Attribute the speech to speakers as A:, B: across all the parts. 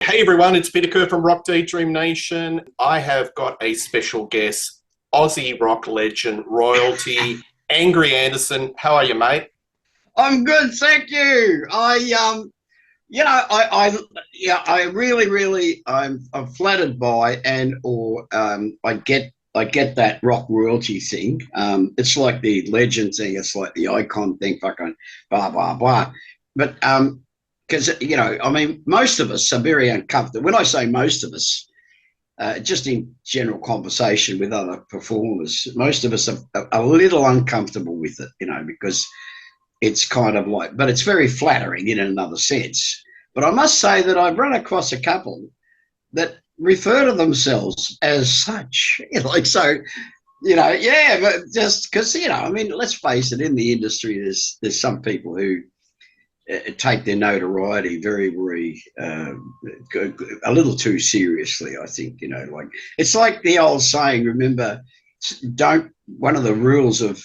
A: Hey everyone, it's Peter Kerr from Daydream Nation. I have got a special guest, Aussie rock legend, royalty, Angry Anderson. How are you, mate?
B: I'm good, thank you. I really, I'm flattered by I get that rock royalty thing. It's like the legend thing. It's like the icon thing. Fucking blah blah blah. But because most of us are very uncomfortable. When I say most of us, just in general conversation with other performers, most of us are a little uncomfortable with it, because it's kind of like, but it's very flattering in another sense. But I must say that I've run across a couple that refer to themselves as such, but just because, let's face it, in the industry, there's some people who take their notoriety very, very, a little too seriously, I think, it's like the old saying, remember, one of the rules of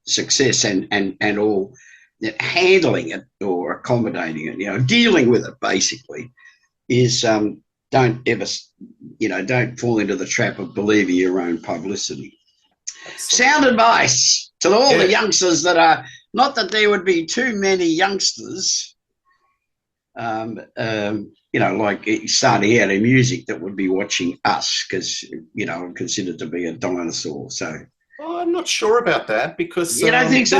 B: success and all handling it or accommodating it, dealing with it basically is don't ever, don't fall into the trap of believing your own publicity. Sound advice to all the youngsters that are, not that there would be too many youngsters, like starting out in music that would be watching us because, I'm considered to be a dinosaur. So
A: I'm not sure about that because
B: you don't think so?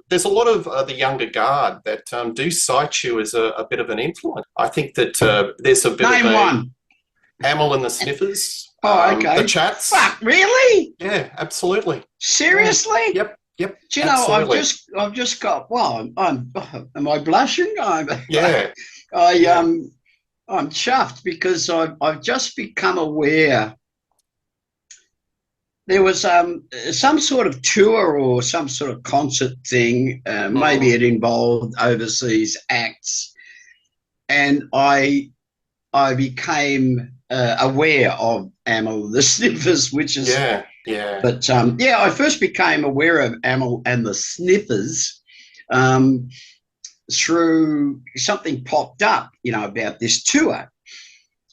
A: There's a lot of the younger guard that do cite you as a bit of an influence. I think that there's a bit
B: Name
A: of
B: one.
A: Hamill and the Sniffers.
B: Oh, okay.
A: The Chats.
B: Fuck, really?
A: Yeah, absolutely.
B: Seriously?
A: Yep.
B: Do you know,
A: absolutely.
B: I've just got. Well, am I blushing?
A: Yeah.
B: I'm chuffed because I've just become aware. There was some sort of tour or some sort of concert thing. Maybe it involved overseas acts, and I became aware of Amel the Sniffers, which is
A: yeah.
B: But I first became aware of Amel and the Sniffers through something popped up, about this tour,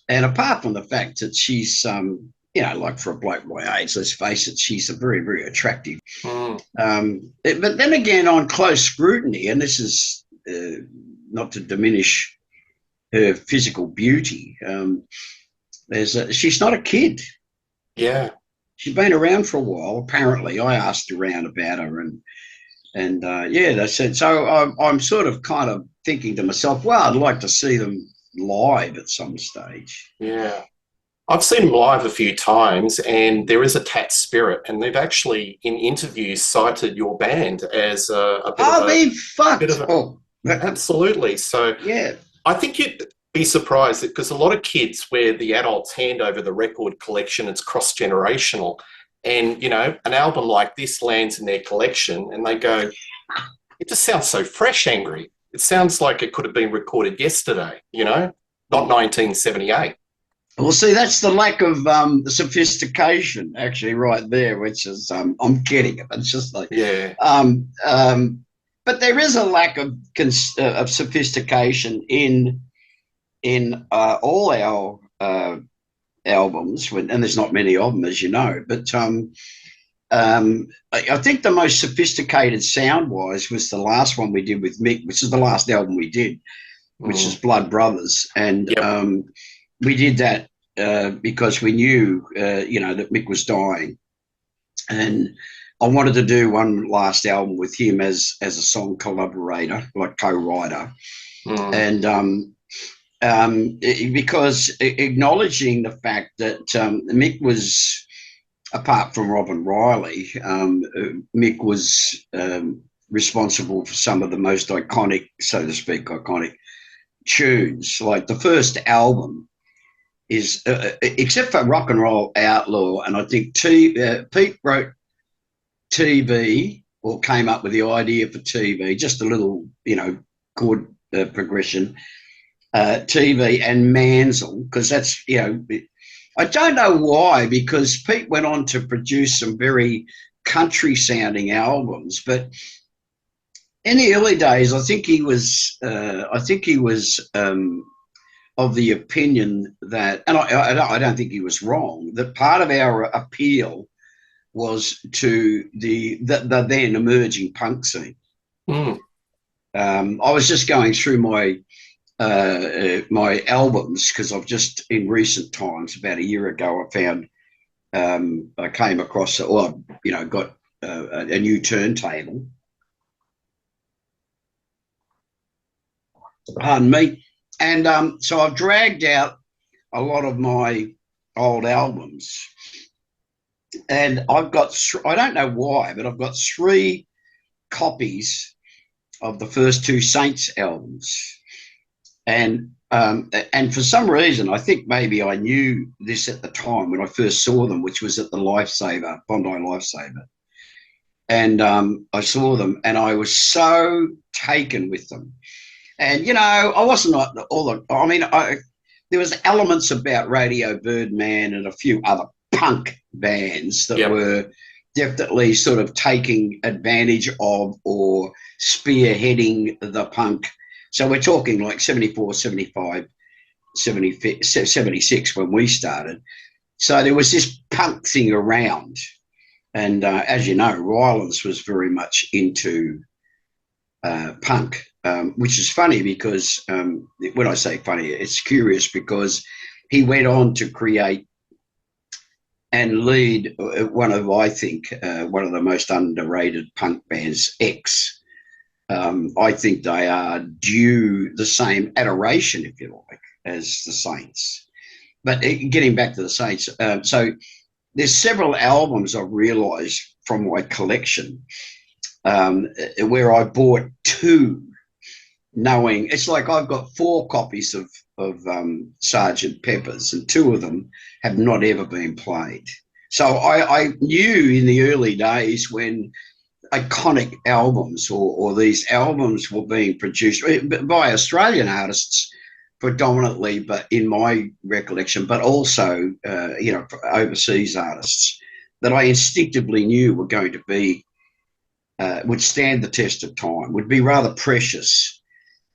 B: and apart from the fact that she's like for a bloke my age, let's face it, she's a very, very attractive. But then again, on close scrutiny, and this is not to diminish her physical beauty, she's not a kid.
A: Yeah.
B: She's been around for a while, apparently. I asked around about her, and they said, so I'm sort of kind of thinking to myself, well, I'd like to see them live at some stage.
A: Yeah. I've seen them live a few times, and there is a Tat Spirit, and they've actually, in interviews, cited your band as a bit of a...
B: Be fucked.
A: Absolutely. So
B: yeah,
A: I think you'd be surprised because a lot of kids where the adults hand over the record collection, it's cross-generational. And, an album like this lands in their collection and they go, it just sounds so fresh, Angry. It sounds like it could have been recorded yesterday, not 1978.
B: Well, see, that's the lack of the sophistication, actually, right there, which is, I'm getting it. It's just like, but there is a lack of sophistication in all our albums, and there's not many of them, as you know. But I think the most sophisticated sound-wise was the last one we did with Mick, which is the last album we did, which is Blood Brothers, and we did that because we knew, that Mick was dying, and I wanted to do one last album with him as a song collaborator, like co-writer, and because acknowledging the fact that Mick was, apart from Robin Riley, Mick was responsible for some of the most iconic, so to speak, tunes. Like the first album is, except for Rock and Roll Outlaw, and I think Pete wrote TV or came up with the idea for TV, just a little, chord progression. TV and Mansell, because that's, I don't know why, because Pete went on to produce some very country sounding albums, but in the early days, I think he was of the opinion that, and I don't think he was wrong, that part of our appeal was to the then emerging punk scene.
A: Mm.
B: I was just going through my albums because I've just in recent times, about a year ago, I found I came across got a new turntable. Pardon me. And so I've dragged out a lot of my old albums, and I've got, I don't know why, but I've got 3 copies of the first 2 Saints albums. And for some reason, I think maybe I knew this at the time when I first saw them, which was at the Lifesaver, Bondi Lifesaver. And I saw them and I was so taken with them. And, you know, I wasn't there was elements about Radio Birdman and a few other punk bands that were definitely sort of taking advantage of or spearheading the punk. So we're talking like 74, 75, 76 when we started. So there was this punk thing around. And as you know, Rylands was very much into punk, which is funny because when I say funny, it's curious because he went on to create and lead one of the most underrated punk bands, X. I think they are due the same adoration, if you like, as the Saints. But getting back to the Saints, so there's several albums I've realised from my collection where I bought 2, knowing it's like I've got 4 copies of Sgt. Pepper's, and 2 of them have not ever been played. So I knew in the early days when iconic albums or these albums were being produced by Australian artists predominantly, but in my recollection, but also overseas artists, that I instinctively knew were going to be would stand the test of time, would be rather precious.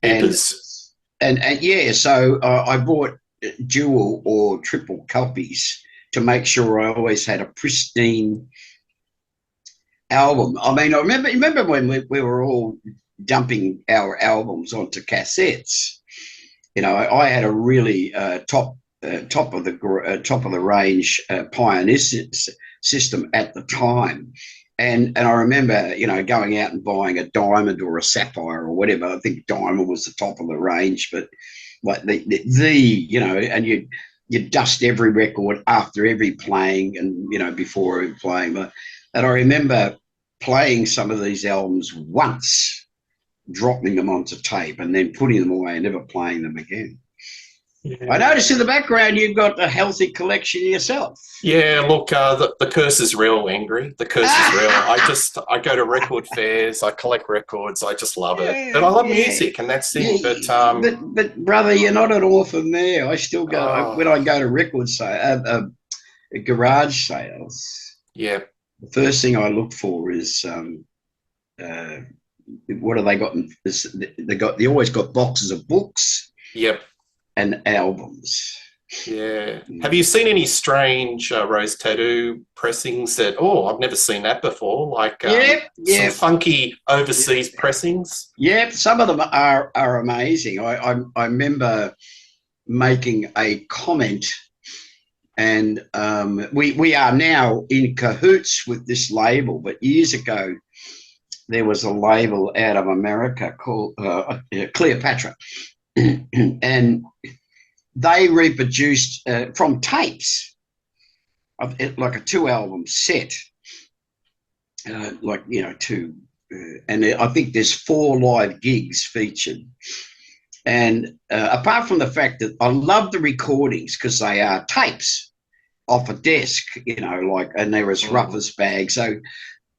B: And so I bought dual or triple copies to make sure I always had a pristine album. I mean, I remember when we were all dumping our albums onto cassettes. You know, I had a really top of the range Pioneer system at the time, and I remember, you know, going out and buying a Diamond or a Sapphire or whatever. I think Diamond was the top of the range, but like the and you dust every record after every playing, and you know, before every playing. But and I remember playing some of these albums once, dropping them onto tape and then putting them away and never playing them again. Yeah. I noticed in the background you've got a healthy collection yourself.
A: Yeah, look, the curse is real, Angry. The curse is real. I go to record fairs, I collect records, I just love it. But I love music, and that's it.
B: But brother, you're not an orphan there. I still go when I go to record garage sales.
A: Yeah.
B: The first thing I look for is what have they got? They always got boxes of books.
A: Yep.
B: And albums.
A: Yeah. Have you seen any strange rose tattoo pressings that? Oh, I've never seen that before. Like some funky overseas pressings.
B: Yeah, some of them are amazing. I remember making a comment. And we are now in cahoots with this label, but years ago there was a label out of America called Cleopatra, and they reproduced from tapes of it, like a 2-album set, and I think there's 4 live gigs featured. And apart from the fact that I love the recordings because they are tapes off a desk, you know, and they're as rough as bags. So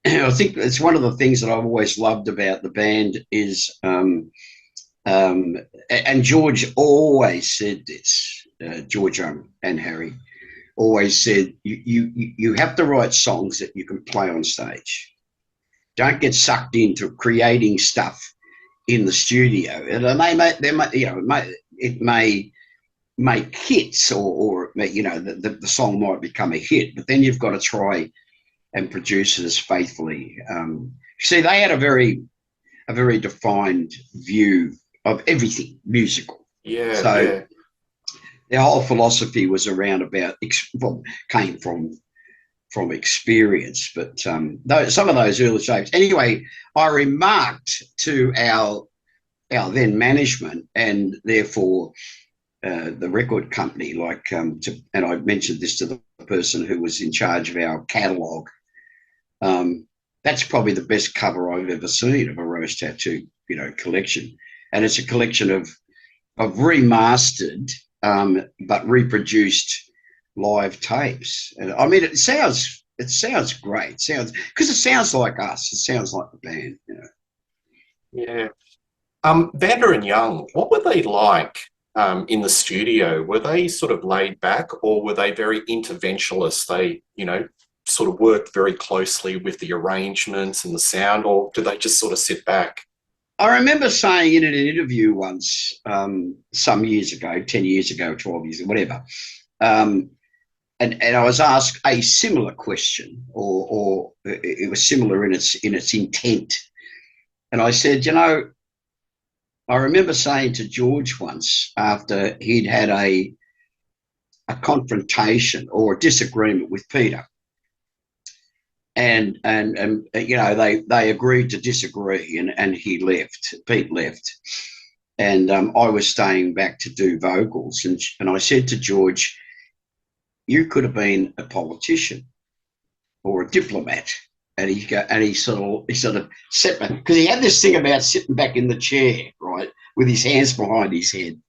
B: I think it's one of the things that I've always loved about the band is, and George always said this, George and Harry always said, you have to write songs that you can play on stage. Don't get sucked into creating stuff in the studio, and it may make hits, or you know, the song might become a hit, but then you've got to try and produce it as faithfully. See, they had a very defined view of everything musical.
A: Yeah,
B: So
A: yeah.
B: their whole philosophy was around about, well, came from experience. But some of those early shapes. Anyway, I remarked to our then management, and therefore the record company, like, and I mentioned this to the person who was in charge of our catalogue. That's probably the best cover I've ever seen of a Rose Tattoo, you know, collection, and it's a collection of remastered but reproduced live tapes. And I mean, it sounds great. Because it sounds like us. It sounds like the band, you know.
A: Yeah. Vanda and Young, what were they like in the studio? Were they sort of laid back, or were they very interventionist? They, you know, sort of worked very closely with the arrangements and the sound, or did they just sort of sit back?
B: I remember saying in an interview once, some years ago, 10 years ago, 12 years ago, whatever, and I was asked a similar question, or it was similar in its intent. And I said, you know, I remember saying to George once, after he'd had a confrontation or a disagreement with Peter, and you know, they agreed to disagree, and he left. Pete left, and I was staying back to do vocals, and I said to George, you could have been a politician or a diplomat. And he sort of sat back, because he had this thing about sitting back in the chair, right, with his hands behind his head.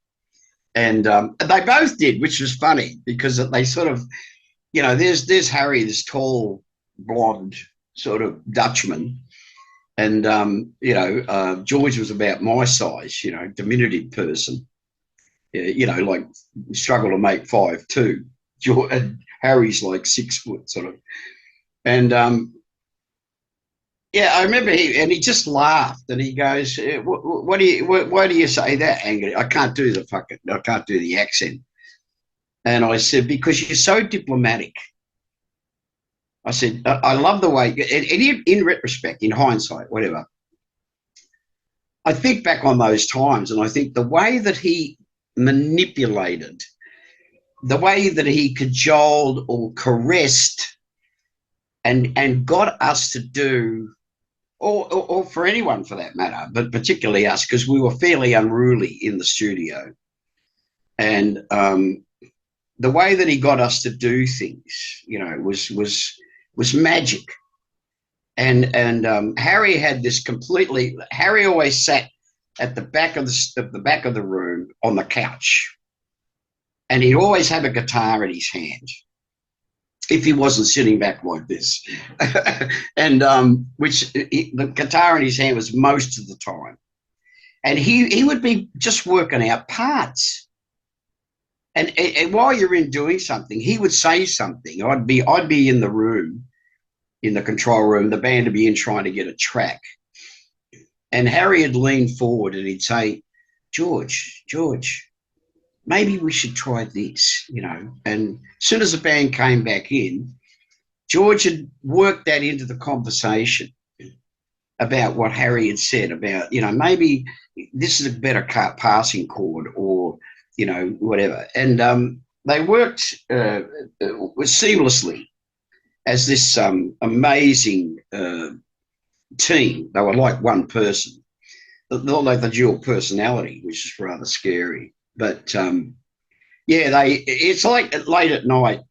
B: And they both did, which was funny, because they sort of, you know, there's Harry, this tall, blonde sort of Dutchman, and you know, George was about my size, you know, diminutive person, you know, like struggle to make 5'2". And Harry's like 6 foot, sort of, and yeah, I remember he just laughed, and he goes, "Why do you say that, Angry? I can't do the accent." And I said, "Because you're so diplomatic." I said, "I love the way," and in retrospect, in hindsight, whatever, I think back on those times, and I think the way that he manipulated, the way that he cajoled or caressed and got us to do, or for anyone for that matter, but particularly us, because we were fairly unruly in the studio. And the way that he got us to do things, you know, was magic. And Harry had this completely. Harry always sat at the back of the room on the couch, and he'd always have a guitar in his hand, if he wasn't sitting back like this, and the guitar in his hand was most of the time, and he would be just working out parts, and while you're in doing something, he would say something. I'd be in the room, in the control room, the band would be in trying to get a track, and Harry would lean forward and he'd say, George, maybe we should try this, you know. And as soon as the band came back in, George had worked that into the conversation about what Harry had said about, you know, maybe this is a better passing chord, or, you know, whatever. And they worked seamlessly as this amazing team. They were like one person, not like the dual personality, which is rather scary. But yeah, it's like late at night,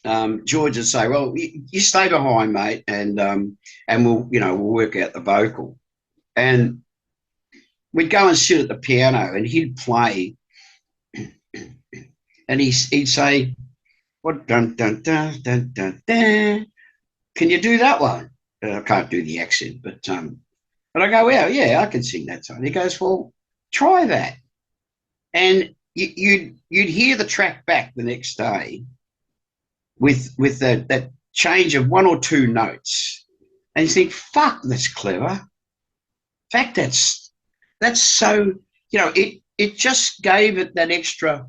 B: George would say, "Well, you stay behind, mate, and we'll work out the vocal." And we'd go and sit at the piano, and he'd play, and he'd say, "What, dun dun dun dun dun dun? Can you do that one?" I can't do the accent, but I go, "Well, yeah, I can sing that song." He goes, "Well, try that." And you'd hear the track back the next day with that change of one or two notes, and you think, "Fuck, that's clever." In fact, that's so, you know, it just gave it that extra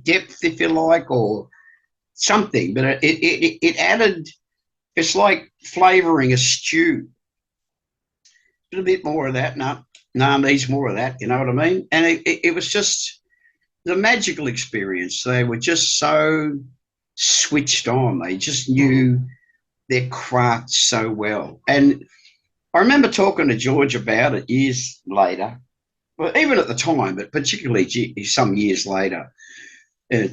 B: depth, if you like, or something. But it added. It's like flavouring a stew. A little bit more of that. No, needs more of that. You know what I mean? And it was just the magical experience. They were just so switched on. They just knew their craft so well. And I remember talking to George about it years later, well, even at the time, but particularly some years later,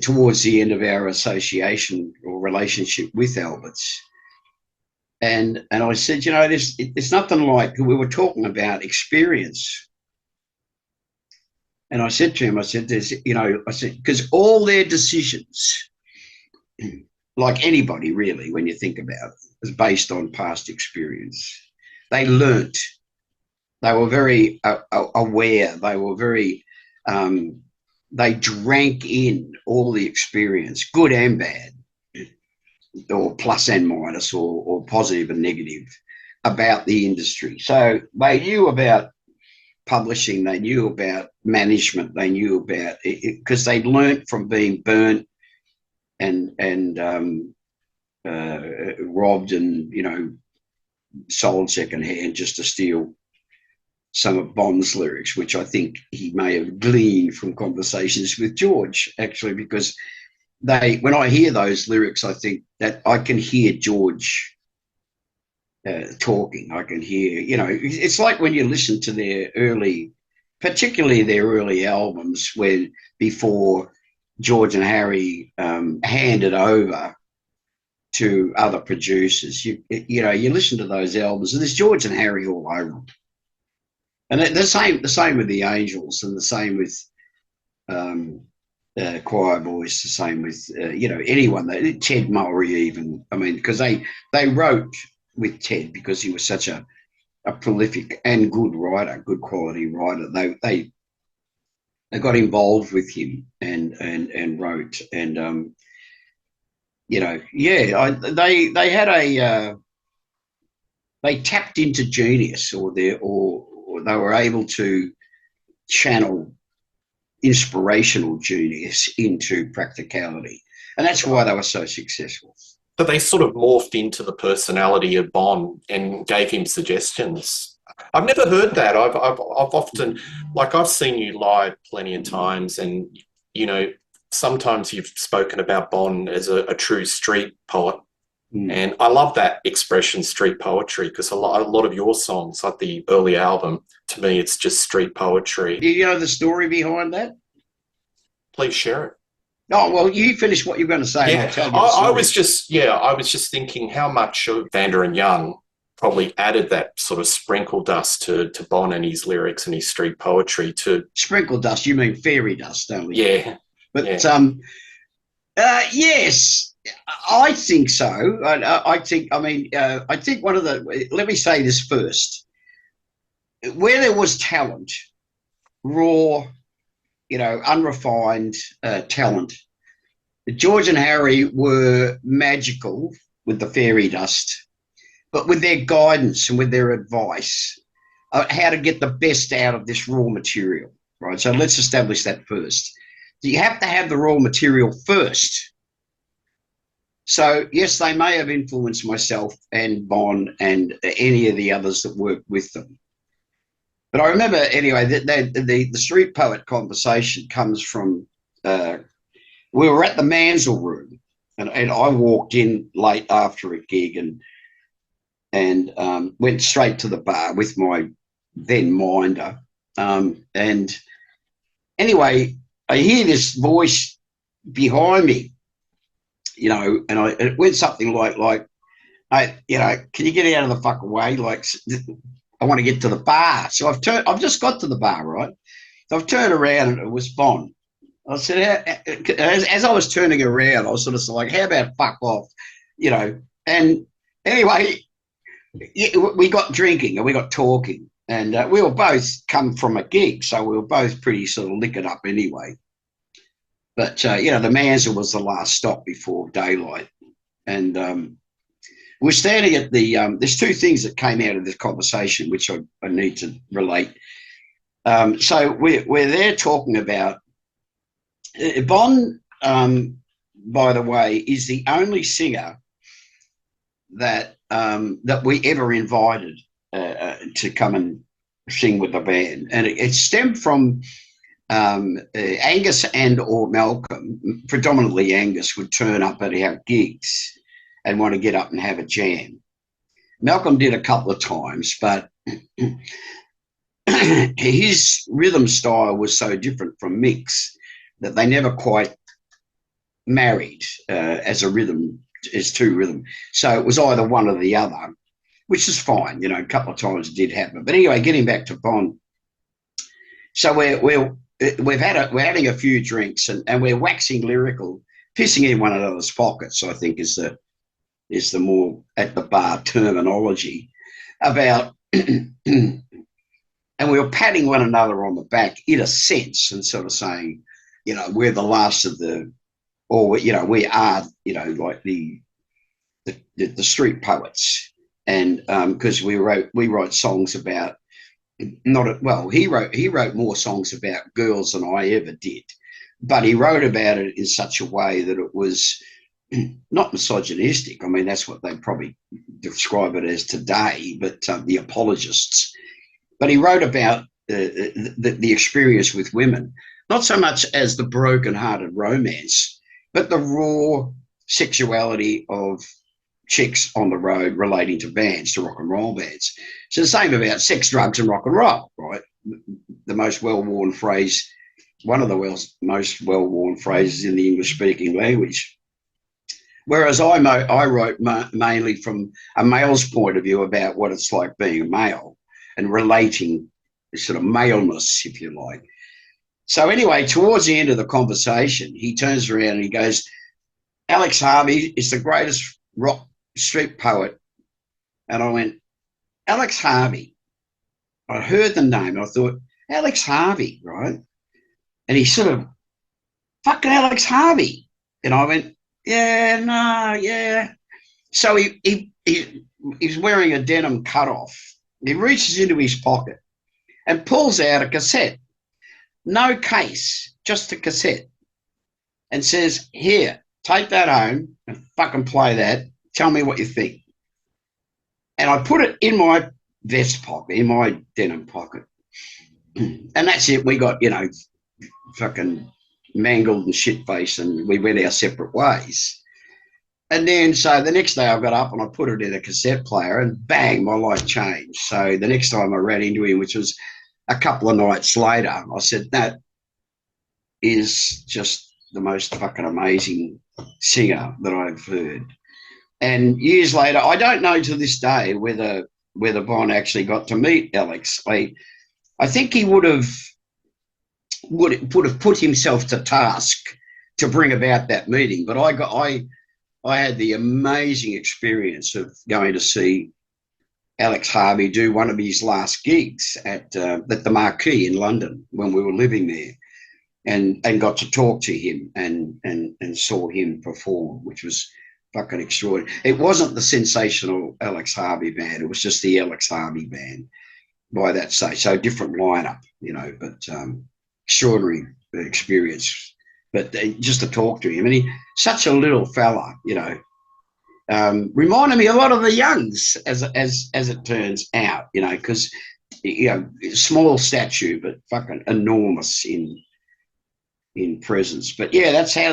B: towards the end of our association or relationship with Alberts. And I said, you know, there's nothing like, we were talking about experience. And I said to him, I said, because all their decisions, like anybody really, when you think about it, is based on past experience. They learnt. They were very aware. They were very, they drank in all the experience, good and bad, or plus and minus, or positive and negative, about the industry. So they knew about publishing, they knew about management, they knew about it because they'd learnt from being burnt and robbed and, you know, sold secondhand just to steal some of Bond's lyrics, which I think he may have gleaned from conversations with George, actually, because when I hear those lyrics, I think that I can hear George talking. I can hear, you know, it's like when you listen to their early, particularly their early albums, when before George and Harry handed over to other producers, you listen to those albums and there's George and Harry all over them. And the same with the Angels, and the same with Choir Boys, the same with anyone. Ted Murray even. I mean, because they wrote with Ted because he was such a prolific and good writer, good quality writer. They got involved with him and wrote, and they had they tapped into genius, or they were able to channel inspirational genius into practicality, and that's why they were so successful.
A: But they sort of morphed into the personality of Bon and gave him suggestions. I've never heard that. I've often, like, I've seen you live plenty of times, and you know, sometimes you've spoken about Bon as a true street poet. And I love that expression, street poetry, because a lot of your songs, like the early album, to me, it's just street poetry.
B: Do you know the story behind that?
A: Please share it.
B: Oh, well, you finish what you're going to say.
A: Yeah, I was just thinking how much of Vanda and Young probably added that sort of sprinkle dust to Bon and his lyrics and his street poetry to... Sprinkle
B: dust, you mean fairy dust, don't we?
A: Yeah.
B: But, yes, I think so. I think one of the... Let me say this first. Where there was talent, raw, unrefined talent, George and Harry were magical with the fairy dust, but with their guidance and with their advice how to get the best out of this raw material, right? So let's establish that first. You have to have the raw material first. So, yes, they may have influenced myself and Bon and any of the others that worked with them. But I remember, anyway, the street poet conversation comes from, we were at the Mansell Room, and I walked in late after a gig and went straight to the bar with my then minder. And anyway, I hear this voice behind me, and it went something like, hey, can you get out of the fucking way? Like, I want to get to the bar. So I've just got to the bar, right? So I've turned around and it was Bon. I said, as I was turning around, I was sort of like, how about fuck off? And anyway, we got drinking and we got talking, and we were both come from a gig, so we were both pretty sort of liquored up anyway. But, the Mansell was the last stop before daylight. And we're standing at the there's two things that came out of this conversation which I need to relate. So we're there talking about Bon. By the way, is the only singer that that we ever invited to come and sing with the band, and it stemmed from Angus and or Malcolm. Predominantly Angus would turn up at our gigs and want to get up and have a jam. Malcolm did a couple of times, but his rhythm style was so different from Mick's that they never quite married as a rhythm, as two rhythm. So it was either one or the other, which is fine. A couple of times it did happen. But anyway, getting back to Bond. So we're having a few drinks and we're waxing lyrical, pissing in one another's pockets, I think is the more at the bar terminology about and we were patting one another on the back in a sense and sort of saying, we're the last of the, or we are, like the street poets, and because we wrote songs about he wrote more songs about girls than I ever did, but he wrote about it in such a way that it was not misogynistic. I mean, that's what they probably describe it as today, but the apologists. But he wrote about the experience with women, not so much as the broken-hearted romance, but the raw sexuality of chicks on the road relating to bands, to rock and roll bands. So the same about sex, drugs, and rock and roll, right? The most well-worn phrase, one of the most well-worn phrases in the English-speaking language. Whereas I wrote mainly from a male's point of view about what it's like being a male and relating sort of maleness, if you like. So anyway, towards the end of the conversation, he turns around and he goes, Alex Harvey is the greatest rock street poet. And I went, Alex Harvey. I heard the name and I thought, Alex Harvey, right? And he sort of, fucking Alex Harvey. And I went, yeah, no, yeah. So he's wearing a denim cutoff. He reaches into his pocket and pulls out a cassette. No case, just a cassette. And says, here, take that home and fucking play that. Tell me what you think. And I put it in my vest pocket, in my denim pocket. And that's it. We got, fucking mangled and shit-faced and we went our separate ways. And then, so the next day I got up and I put it in a cassette player and bang, my life changed. So the next time I ran into him, which was a couple of nights later, I said, that is just the most fucking amazing singer that I've heard. And years later, I don't know to this day whether Bon actually got to meet Alex. I think he would have put himself to task to bring about that meeting. But I had the amazing experience of going to see Alex Harvey do one of his last gigs at the Marquee in London when we were living there, and got to talk to him and saw him perform, which was fucking extraordinary. It wasn't the sensational Alex Harvey band; it was just the Alex Harvey band by that stage. So different lineup, but extraordinary experience. But just to talk to him, and he such a little fella, reminded me a lot of the Youngs, as it turns out, because small stature but fucking enormous in presence. But yeah, that's how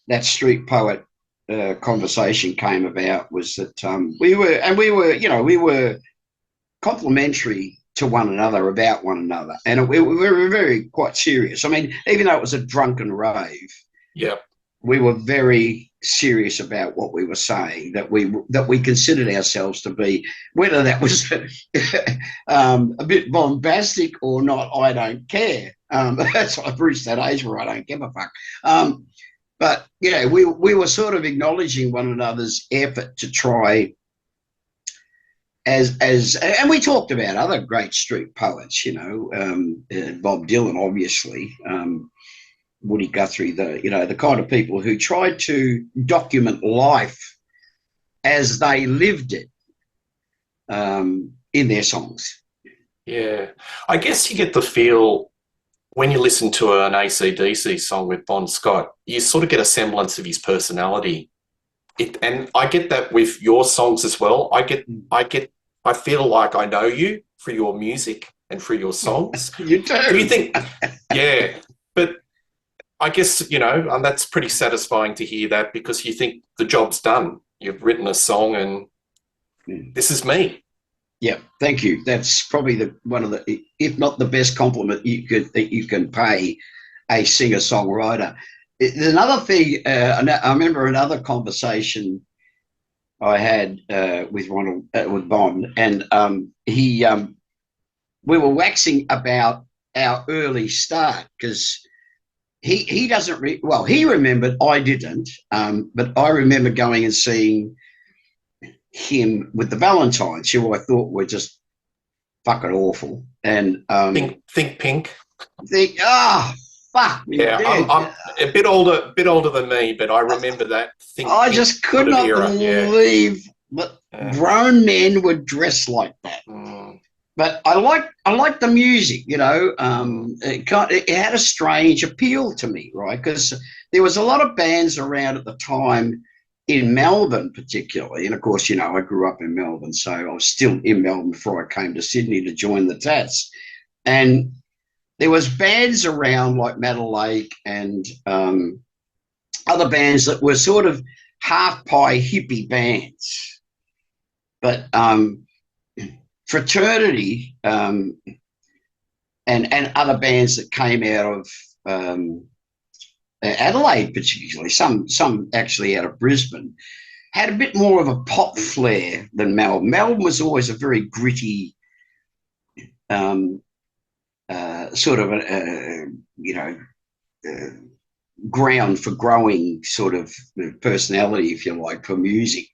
B: that street poet conversation came about. Was that we were complimentary to one another about one another, and we were very quite serious. I mean, even though it was a drunken rave,
A: yeah, we
B: were very serious about what we were saying. That we considered ourselves to be, whether that was a bit bombastic or not, I don't care. That's I've reached that age where I don't give a fuck. But yeah, we were sort of acknowledging one another's effort to try. And we talked about other great street poets, Bob Dylan, obviously, Woody Guthrie, the kind of people who tried to document life as they lived it in their songs.
A: Yeah. I guess you get the feel when you listen to an ACDC song with Bon Scott, you sort of get a semblance of his personality. And I get that with your songs as well. I feel like I know you for your music and for your songs.
B: You
A: Do you
B: do.
A: think, yeah, but I guess, and that's pretty satisfying to hear that because you think the job's done. You've written a song and this is me.
B: Yeah, thank you. That's probably one of the, if not the best compliment that you can pay a singer songwriter. There's another thing. I remember another conversation I had with Ronald with Bond, and we were waxing about our early start because he doesn't well, he remembered, I didn't, but I remember going and seeing him with the Valentines, who I thought were just fucking awful. And
A: think Pink.
B: Fuck me
A: Yeah,
B: dead.
A: I'm a bit older than me, but I remember that.
B: I just could not believe that grown men would dress like that. But I like the music, it had a strange appeal to me, right? Because there was a lot of bands around at the time in Melbourne, particularly, and of course, I grew up in Melbourne, so I was still in Melbourne before I came to Sydney to join the Tats, and there was bands around like Metal Lake and other bands that were sort of half pie hippie bands, but Fraternity and other bands that came out of Adelaide, particularly some actually out of Brisbane, had a bit more of a pop flair than Melbourne. Melbourne was always a very gritty sort of ground for growing sort of personality, if you like, for music.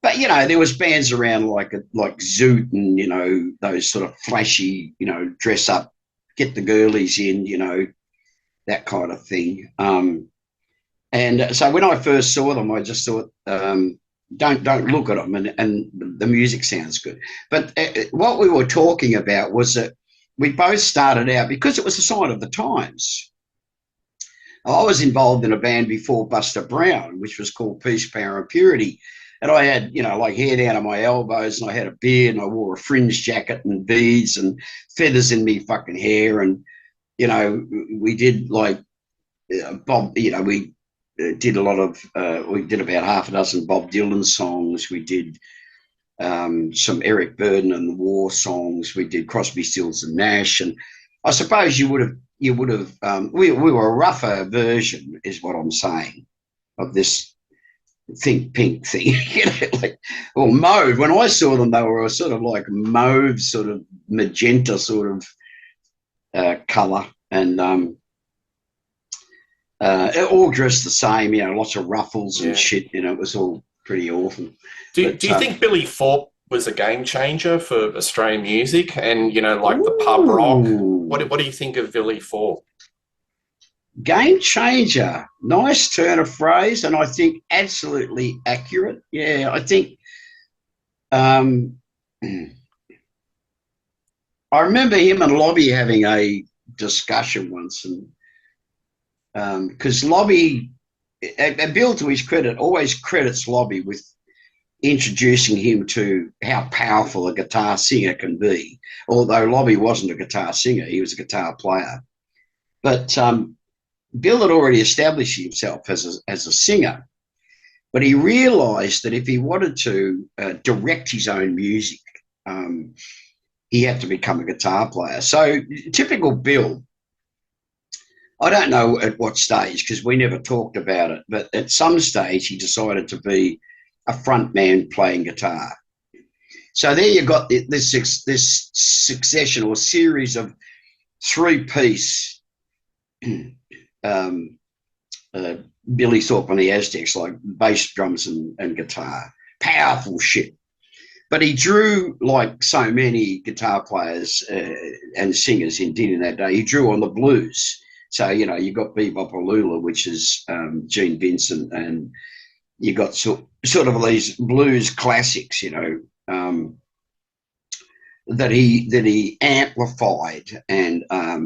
B: But there was bands around like Zoot and those sort of flashy, dress up, get the girlies in, that kind of thing. And so when I first saw them, I just thought, don't look at them, and the music sounds good. But what we were talking about was that we both started out because it was a sign of the times. I was involved in a band before Buster Brown, which was called Peace, Power and Purity. And I had, like hair down to my elbows, and I had a beard, and I wore a fringe jacket and beads and feathers in me fucking hair. And, we did like Bob, we did a lot of, we did about half a dozen Bob Dylan songs. We did some Eric Burdon and the War songs. We did Crosby, Stills and Nash. And I suppose you would have, we were a rougher version, is what I'm saying, of this Think Pink thing, or mauve. When I saw them, they were sort of like mauve, sort of magenta, sort of color, and all dressed the same, lots of ruffles and shit. It was all pretty awful.
A: Do you think Billy Thorpe was a game changer for Australian music and like the pub rock? What do you think of Billy Thorpe?
B: Game changer, nice turn of phrase, and I think absolutely accurate. Yeah, I think I remember him and Lobby having a discussion once, and because Lobby, and Bill, to his credit, always credits Lobby with introducing him to how powerful a guitar singer can be. Although Lobby wasn't a guitar singer, he was a guitar player, but Bill had already established himself as a singer, but he realised that if he wanted to direct his own music, he had to become a guitar player. So typical Bill, I don't know at what stage, because we never talked about it, but at some stage he decided to be a front man playing guitar. So there you got this succession or series of three-piece Billy Thorpe and the Aztecs, like bass, drums and guitar. Powerful shit. But he drew, like so many guitar players and singers did in that day, he drew on the blues. So, you got Bebop Alula, which is Gene Vincent, and you got sort of these blues classics, that he amplified. And I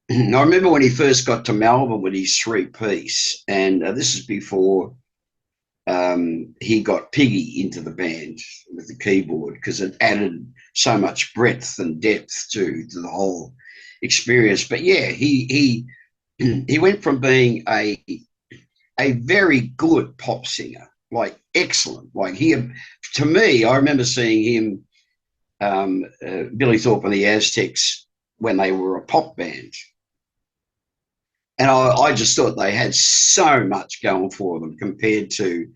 B: remember when he first got to Melbourne with his three-piece, and this is before he got Piggy into the band with the keyboard, because it added so much breadth and depth to the whole experience. But yeah, he went from being a very good pop singer, like excellent, like to me, I remember seeing him, Billy Thorpe and the Aztecs, when they were a pop band. And I just thought they had so much going for them compared to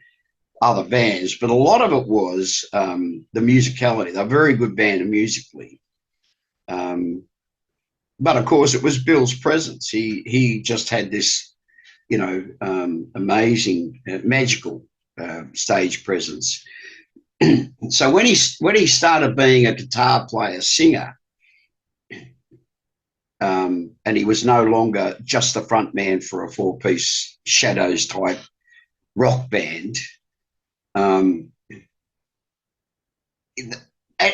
B: other bands. But a lot of it was the musicality. They're a very good band musically. But, of course, it was Bill's presence. He just had this, amazing, magical stage presence. So when he started being a guitar player, singer, and he was no longer just the front man for a four-piece Shadows type rock band,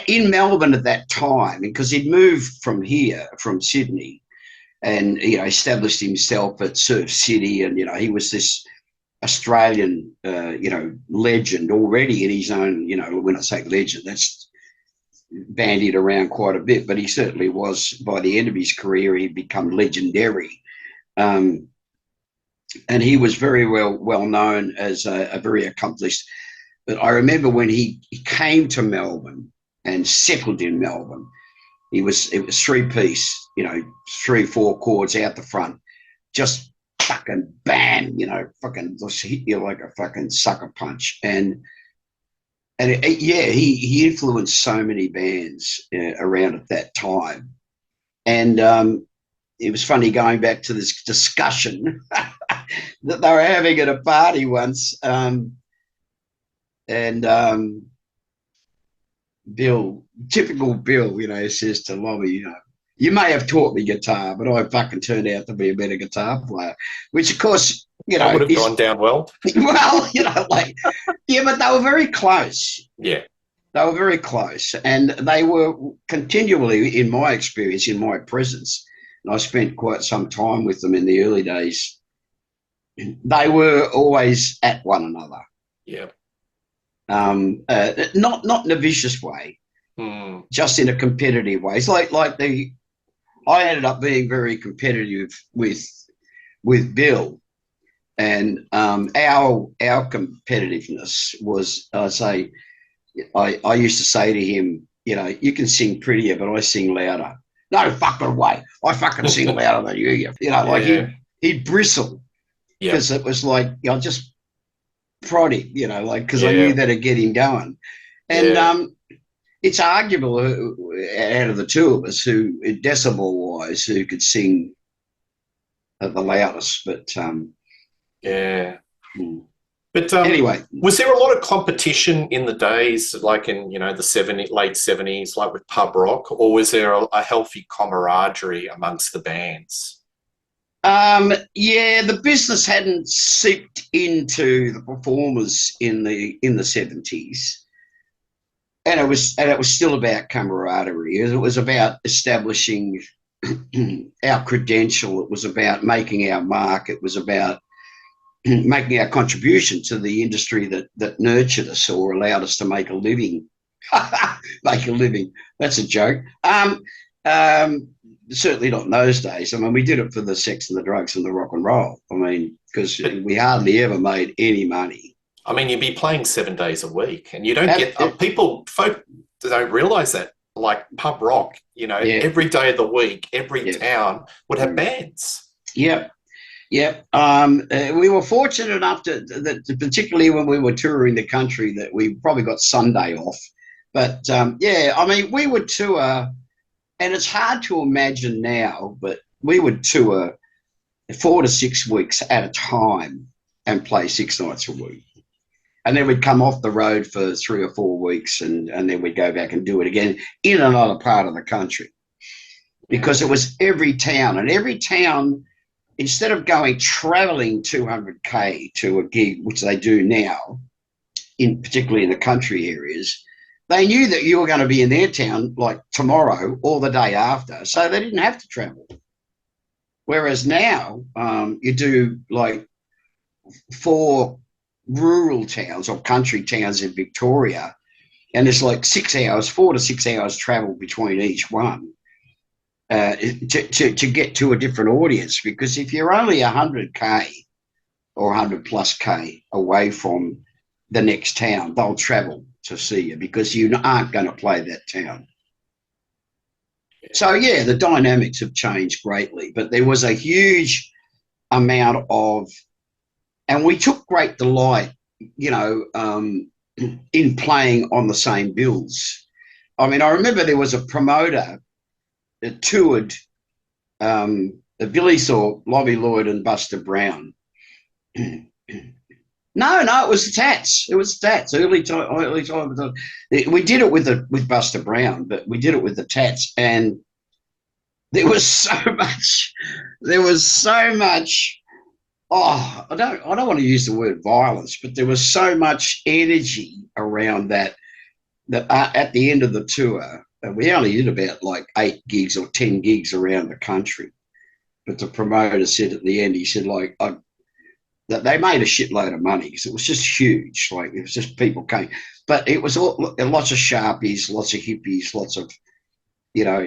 B: in Melbourne at that time, because he'd moved from Sydney, and established himself at Surf City, and he was this Australian legend already in his own. When I say legend, that's bandied around quite a bit, but he certainly was. By the end of his career, he'd become legendary, and he was very well known as a very accomplished. But I remember when he came to Melbourne and settled in Melbourne, it was three-piece, 3-4 chords out the front, just fucking bam, fucking just hit you like a fucking sucker punch. And he influenced so many bands around at that time. And it was funny going back to this discussion that they were having at a party once. Bill, typical Bill, says to Lobby, you may have taught me guitar, but I fucking turned out to be a better guitar player, which of course,
A: that would have gone down well.
B: Well, but they were very close.
A: Yeah.
B: They were very close, and they were continually, in my experience, in my presence, and I spent quite some time with them in the early days, they were always at one another.
A: Yeah.
B: Not in a vicious way, just in a competitive way. It's like I ended up being very competitive with Bill, and our competitiveness was, I used to say to him, you can sing prettier, but I sing louder. No fucking way. I fucking sing louder than you. He'd bristle, because it was like, just prod him, because I knew that'd get him going. And it's arguable out of the two of us who, decibel-wise, who could sing the loudest. But
A: But
B: anyway,
A: was there a lot of competition in the days, like in the late 70s, like with pub rock, or was there a healthy camaraderie amongst the bands?
B: The business hadn't seeped into the performers in the 70s, and it was still about camaraderie. It was about establishing our credential. It was about making our mark. It was about making our contribution to the industry that nurtured us or allowed us to make a living. Make a living. That's a joke. Certainly not in those days. I mean, we did it for the sex and the drugs and the rock and roll. I mean, because we hardly ever made any money.
A: I mean, you'd be playing 7 days a week, and you don't folk don't realise that. Like pub rock, every day of the week, every town would have bands.
B: Yep. We were fortunate enough that particularly when we were touring the country, that we probably got Sunday off. But I mean, we would tour. And it's hard to imagine now, but we would tour 4 to 6 weeks at a time and play 6 nights a week. And then we'd come off the road for 3 or 4 weeks, and then we'd go back and do it again in another part of the country. Because it was every town, and every town, instead of traveling 200K to a gig, which they do now, particularly in the country areas, they knew that you were going to be in their town like tomorrow or the day after, so they didn't have to travel. Whereas now you do like 4 rural towns or country towns in Victoria, and it's like 6 hours, 4 to 6 hours travel between each one to get to a different audience. Because if you're only 100k or 100 plus k away from the next town, they'll travel to see you because you aren't going to play that town. So, yeah, the dynamics have changed greatly, but there was a huge amount of, and we took great delight, in playing on the same bills. I mean, I remember there was a promoter that toured Billy Thorpe, Lobby Lloyd and Buster Brown. No, it was the Tats. It was the Tats. Early time. We did it with Buster Brown, but we did it with the Tats, and there was so much. Oh, I don't want to use the word violence, but there was so much energy around that at the end of the tour, we only did about like 8 gigs or 10 gigs around the country. But the promoter said at the end, he said like that they made a shitload of money because it was just huge. Like it was just people came, but it was lots of sharpies, lots of hippies, lots of,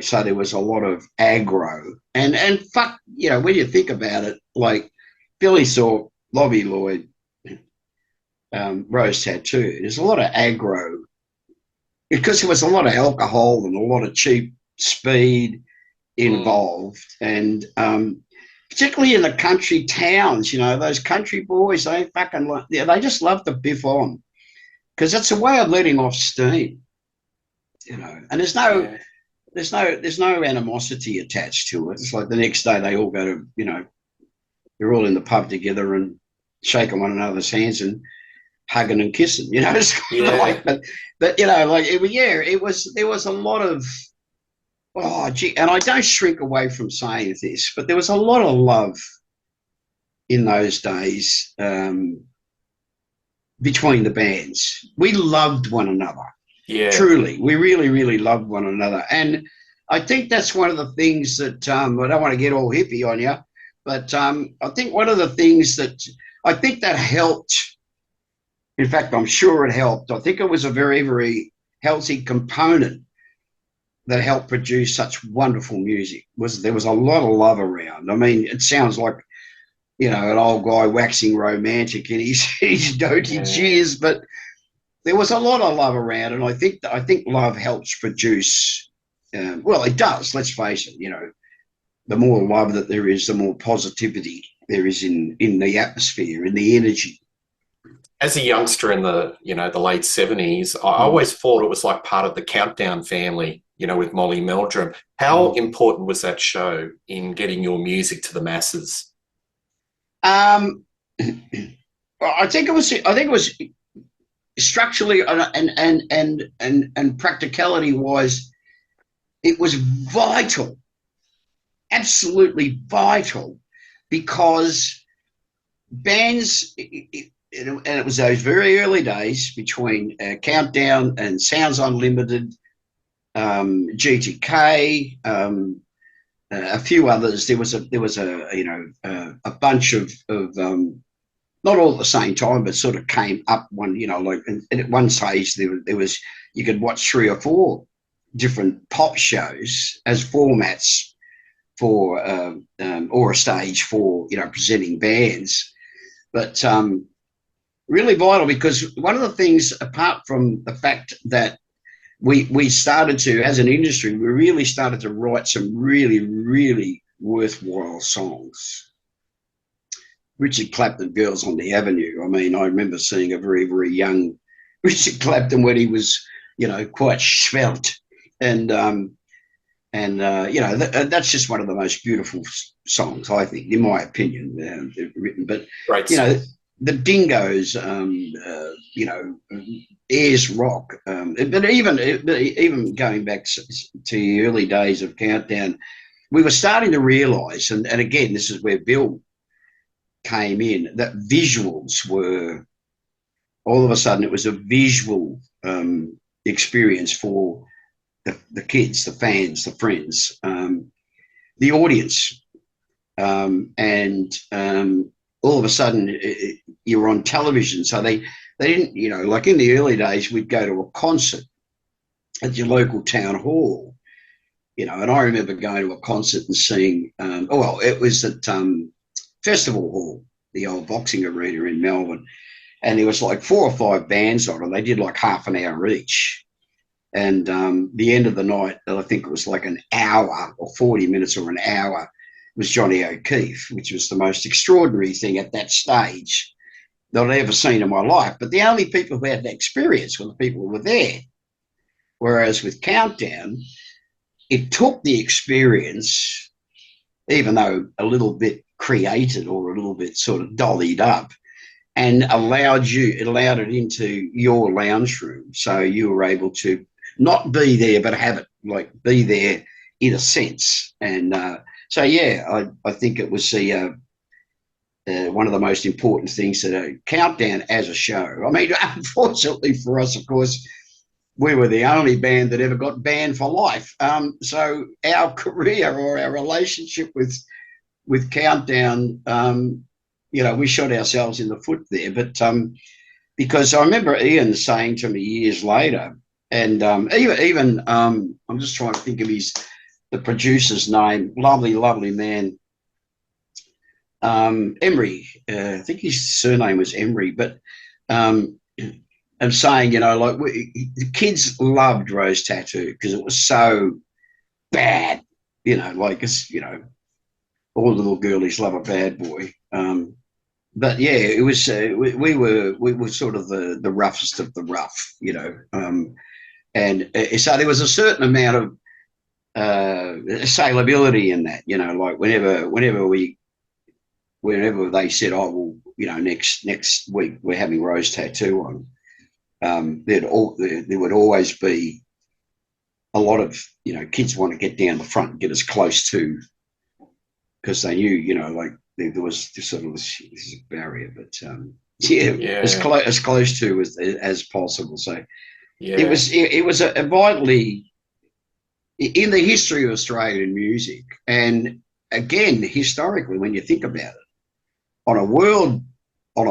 B: so there was a lot of aggro and fuck, when you think about it, like Billy Thorpe, Lobby Lloyd, Rose Tattoo, there's a lot of aggro because there was a lot of alcohol and a lot of cheap speed involved. And particularly in the country towns, those country boys, they just love to biff on because that's a way of letting off steam, and there's no animosity attached to it. It's like the next day they all go to, they're all in the pub together and shaking one another's hands and hugging and kissing, it's kind of like, but there was a lot of, oh, gee, and I don't shrink away from saying this, but there was a lot of love in those days between the bands. We loved one another.
A: Yeah.
B: Truly. We really, really loved one another. And I think that's one of the things that, I don't want to get all hippie on you, but I think one of the things that I think that helped, in fact, I'm sure it helped. I think it was a very, very healthy component that helped produce such wonderful music. There was a lot of love around. I mean, it sounds like, an old guy waxing romantic in his dotage years, but there was a lot of love around, and I think love helps produce. It does. Let's face it. The more love that there is, the more positivity there is in the atmosphere, in the energy.
A: As a youngster in the the late 70s, I always thought it was like part of the Countdown family. With Molly Meldrum. How important was that show in getting your music to the masses?
B: I think it was structurally and practicality wise, it was vital, absolutely vital, because bands, and it was those very early days between Countdown and Sounds Unlimited, GTK, a few others. There was a bunch of not all at the same time, but sort of came up one, and at one stage there was you could watch 3 or 4 different pop shows as formats for or a stage for presenting bands, but really vital, because one of the things, apart from the fact that we started to, as an industry, we really started to write some really, really worthwhile songs. Richard Clapton, Girls on the Avenue. I mean, I remember seeing a very, very young Richard Clapton when he was, quite svelte. And that's just one of the most beautiful songs, I think, in my opinion, written. But,
A: right.
B: The Dingoes, Ayers Rock, but even going back to the early days of Countdown, we were starting to realise, and again, this is where Bill came in, that visuals were, all of a sudden it was a visual experience for the kids, the fans, the friends, the audience. And all of a sudden you're on television. So they didn't, like in the early days, we'd go to a concert at your local town hall, and I remember going to a concert and seeing, it was at Festival Hall, the old boxing arena in Melbourne. And there was like 4 or 5 bands on, and they did like half an hour each. And the end of the night, I think it was like an hour or 40 minutes or an hour, was Johnny O'Keefe, which was the most extraordinary thing at that stage that I'd ever seen in my life. But the only people who had that experience were the people who were there. Whereas with Countdown, it took the experience, even though a little bit created or a little bit sort of dollied up, and allowed it into your lounge room. So you were able to not be there, but have it like be there in a sense. And so, yeah, I think it was one of the most important things that Countdown as a show. I mean, unfortunately for us, of course, we were the only band that ever got banned for life. So our career or our relationship with Countdown, we shot ourselves in the foot there. But because I remember Ian saying to me years later, and even I'm just trying to think of the producer's name, lovely man, Emery. I think his surname was Emery, but I'm saying, the kids loved Rose Tattoo because it was so bad, all little girlies love a bad boy. But yeah, it was we were sort of the roughest of the rough, and so there was a certain amount of saleability in that, like whenever they said, oh well, next week we're having Rose Tattoo on, there would always be a lot of kids want to get down the front and get as close to, because they knew like there was just sort of this barrier, but as close to as possible. So it was a vitally, in the history of Australian music, and again historically when you think about it, on a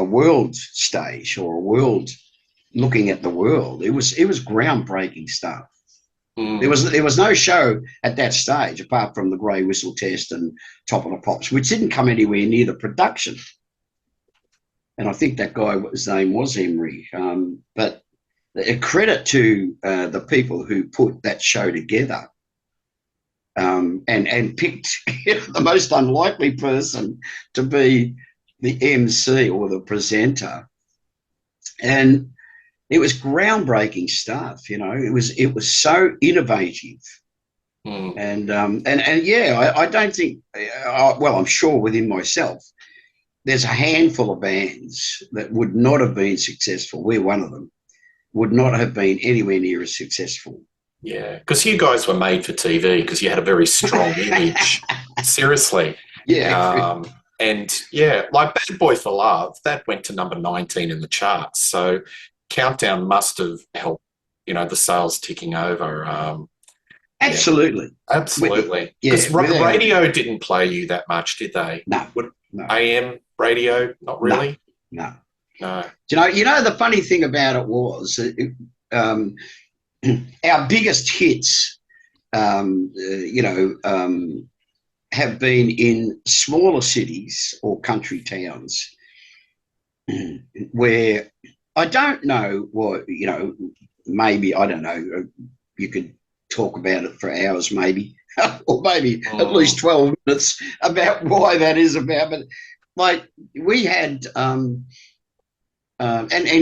B: world stage or a world looking at the world, it was groundbreaking stuff. There was no show at that stage apart from the Grey Whistle Test and Top of the Pops, which didn't come anywhere near the production. And I think that guy, his name was Emery. But a credit to the people who put that show together, and picked the most unlikely person to be the MC or the presenter. And it was groundbreaking stuff, it was so innovative. And yeah, I don't think, I'm sure within myself, there's a handful of bands that would not have been successful. We're one of them, would not have been anywhere near as successful.
A: Yeah, because you guys were made for TV because you had a very strong image. Seriously.
B: Yeah.
A: And yeah, like Bad Boy for Love, that went to number 19 in the charts. So Countdown must have helped, the sales ticking over.
B: Absolutely.
A: Yeah, absolutely. Because radio didn't play you that much, did they?
B: No.
A: AM radio, not really?
B: No.
A: No.
B: The funny thing about it was our biggest hits, have been in smaller cities or country towns where I don't know what, maybe, I don't know, you could talk about it for hours maybe, or maybe at least 12 minutes about why that is about. But like we had, and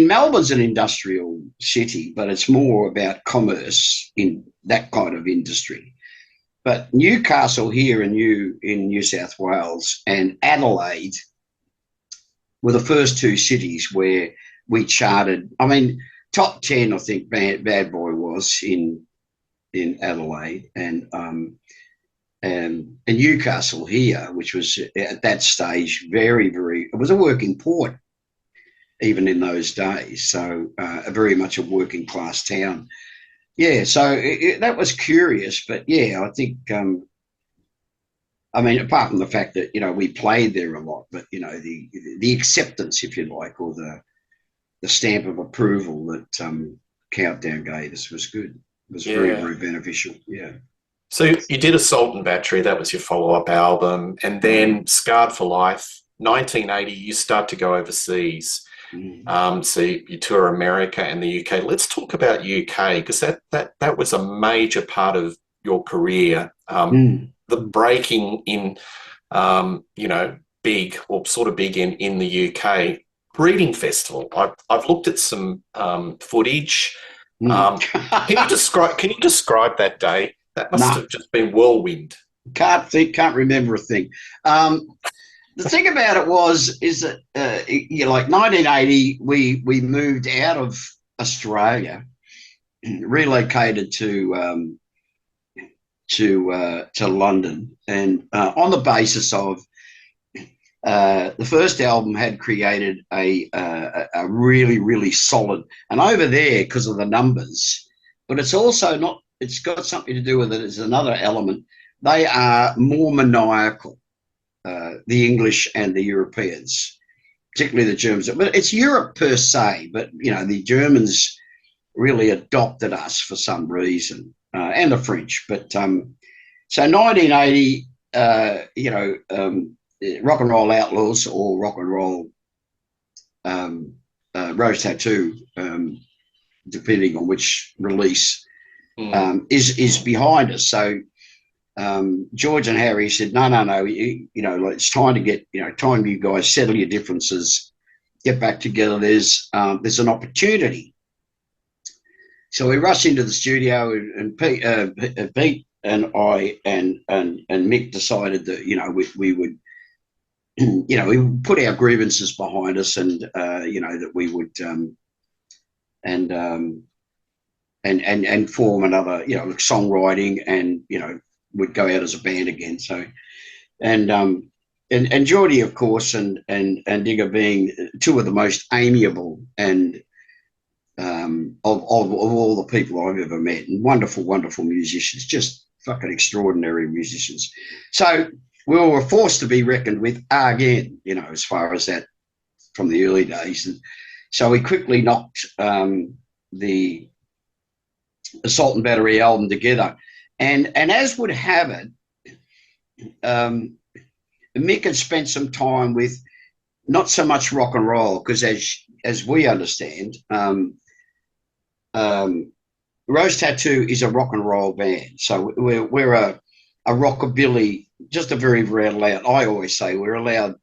B: Melbourne's an industrial city, but it's more about commerce in that kind of industry. But Newcastle here in New South Wales and Adelaide were the first two cities where we charted. I mean, top 10, I think Bad Boy was in Adelaide, and Newcastle here, which was at that stage very, very, it was a working port even in those days. So very much a working class town. yeah, so that was curious, but yeah, I think I mean, apart from the fact that we played there a lot, but the acceptance, if you like, or the stamp of approval that Countdown gave us was good. It was very,
A: Yeah.
B: very beneficial. Yeah.
A: So you did Assault and Battery, that was your follow-up album, and then Scarred for Life. 1980, you start to go overseas.
B: Mm.
A: So you tour America and the UK. Let's talk about UK because that was a major part of your career.
B: Mm.
A: The breaking in, big or sort of big in the UK. Reading Festival. I've looked at some footage.
B: Mm.
A: Can you describe that day? That must
B: No,
A: have just been whirlwind.
B: can't remember a thing. Um, the thing about it is that like 1980, we moved out of Australia, relocated to London, and on the basis of the first album had created a really, really solid, and over there because of the numbers, but it's also not. It's got something to do with it. It's another element. They are more maniacal, the English and the Europeans, particularly the Germans. But it's Europe per se. But the Germans really adopted us for some reason, and the French. But so 1980, Rock and Roll Outlaws or Rock and Roll Rose Tattoo, depending on which release, is behind us. So George and Harry said, no, it's time to time you guys settle your differences, get back together. There's an opportunity. So we rushed into the studio, and Pete and I and Mick decided that we would we would put our grievances behind us, and that we would and form another songwriting, and would go out as a band again. So and Geordie, of course, and Digger being two of the most amiable and of all the people I've ever met, and wonderful, wonderful musicians, just fucking extraordinary musicians. So we were forced to be reckoned with again, as far as that from the early days. And so we quickly knocked the Assault and Battery album together. And as would have it, Mick had spent some time with not so much rock and roll, because as we understand, Rose Tattoo is a rock and roll band. So we're a rockabilly, just a very, very loud. I always say we're a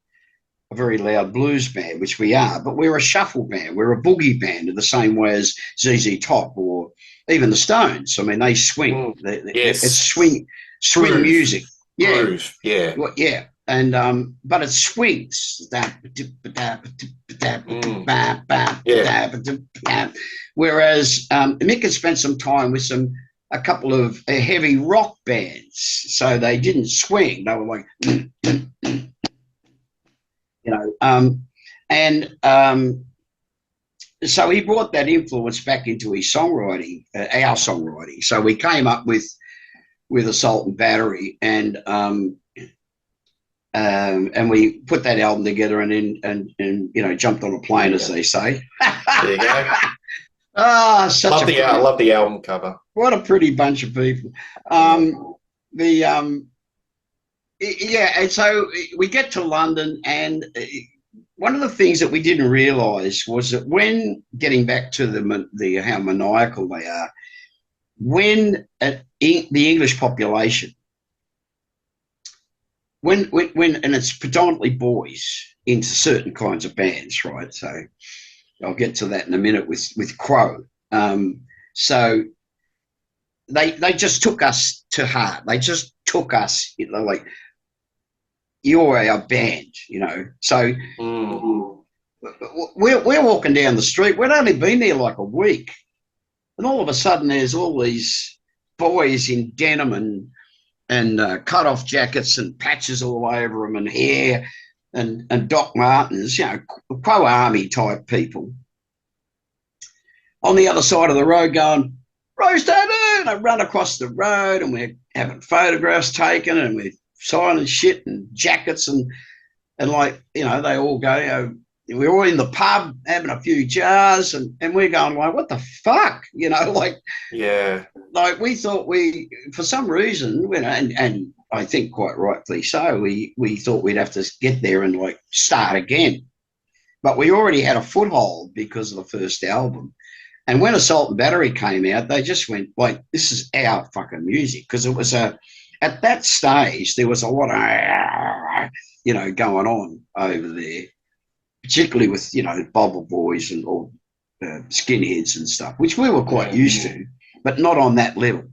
B: very loud blues band, which we are, but we're a shuffle band. We're a boogie band in the same way as ZZ Top or even the Stones. I mean, they swing.
A: Yes.
B: It's swing
A: Groove.
B: music. Yeah.
A: Groove. Yeah.
B: Well, yeah. And but it swings. Whereas Mick had spent some time with a couple of heavy rock bands, so they didn't swing. They were like, so he brought that influence back into his songwriting, our songwriting. So we came up with Assault and Battery, and we put that album together, and jumped on a plane, as they say.
A: There you go.
B: Love
A: the album cover.
B: What a pretty bunch of people. And so we get to London, and one of the things that we didn't realise was that when getting back to the how maniacal they are, when the English population, when and it's predominantly boys into certain kinds of bands, right? So I'll get to that in a minute with Crow. So they just took us to heart. They just took us, like, you're our band, So we're walking down the street. We'd only been there like a week, and all of a sudden there's all these boys in denim and cut-off jackets and patches all over them, and hair and Doc Martens, Crow Army type people on the other side of the road going, Rose Tattoo, and I run across the road, and we're having photographs taken, and we're signing shit and jackets, and like, you know, they all go, you know, we're all in the pub having a few jars, and we're going like, what the fuck, you know, like,
A: Yeah.
B: like we thought for some reason, you know, and I think quite rightly so, we thought we'd have to get there and like start again, but we already had a foothold because of the first album. And when Assault and Battery came out, they just went like, this is our fucking music, because it was at that stage there was a lot of, you know, going on over there, particularly with, you know, Bubble Boys and all skinheads and stuff, which we were quite used to, but not on that level.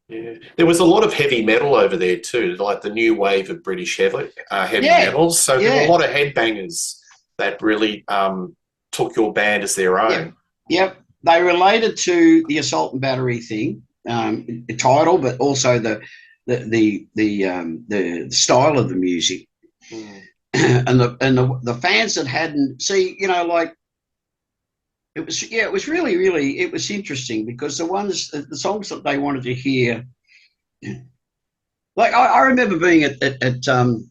A: Yeah, there was a lot of heavy metal over there too, like the new wave of British heavy metal. So there were a lot of headbangers that really took your band as their own.
B: Yep. They related to the Assault and Battery thing, the title, but also the style of the music, and the fans that hadn't you know, like, it was really it was interesting, because the songs that they wanted to hear, like I remember being at the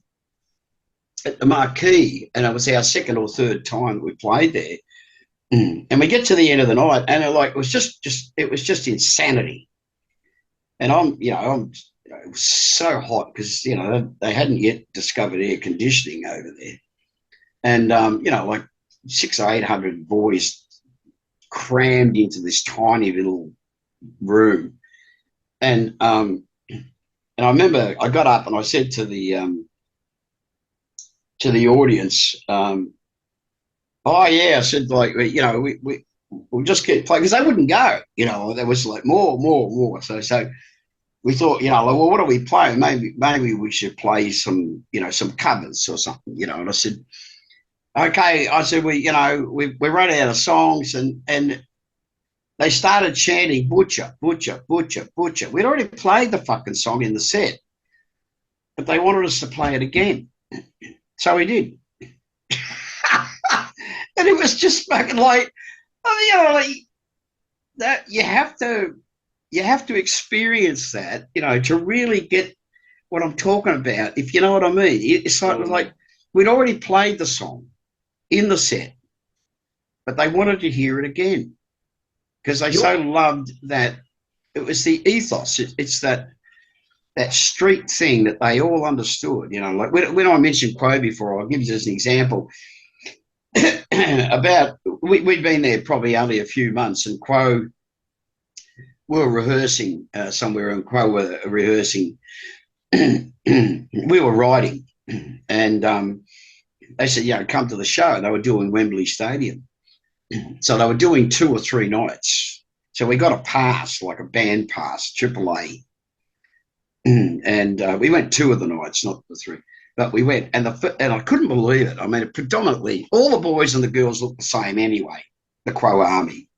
B: Marquee, and it was our second or third time that we played there. And we get to the end of the night, and it was just insanity. And it was so hot, because, you know, they hadn't yet discovered air conditioning over there, and you know, like 600 or 800 boys crammed into this tiny little room, and I remember I got up and I said to the audience, oh yeah, I said, like, you know, we'll just keep playing, because they wouldn't go, you know, there was like more. So we thought, you know, like, well, what are we playing? Maybe we should play some, you know, some covers or something, you know. And I said, okay. I said, we run out of songs, and they started chanting butcher, butcher, butcher, butcher. We'd already played the fucking song in the set, but they wanted us to play it again, so we did. And it was just fucking like, you know, like that. You have to experience that, you know, to really get what I'm talking about, if you know what I mean. It's like we'd already played the song in the set, but they wanted to hear it again, because they so loved that. It was the ethos. It's that street thing that they all understood, you know. Like when I mentioned Quo before, I'll give you as an example. We'd been there probably only a few months, and Quo were rehearsing somewhere, and Quo were rehearsing. We were writing, and they said, you know, come to the show. They were doing Wembley Stadium, so they were doing 2 or 3 nights. So we got a pass, like a band pass, AAA, and we went 2 of the nights, not the 3. But we went, and I couldn't believe it. I mean, predominantly, all the boys and the girls looked the same anyway, the Quo Army.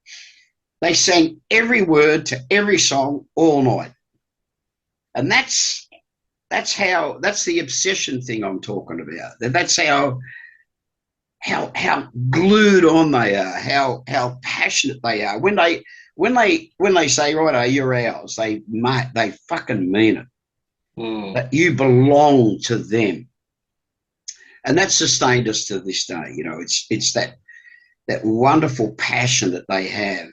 B: They sang every word to every song all night. And that's the obsession thing I'm talking about. That's how glued on they are, how passionate they are. When they say, right, you're ours, they fucking mean it. That you belong to them. And that sustained us to this day. You know, it's that wonderful passion that they have,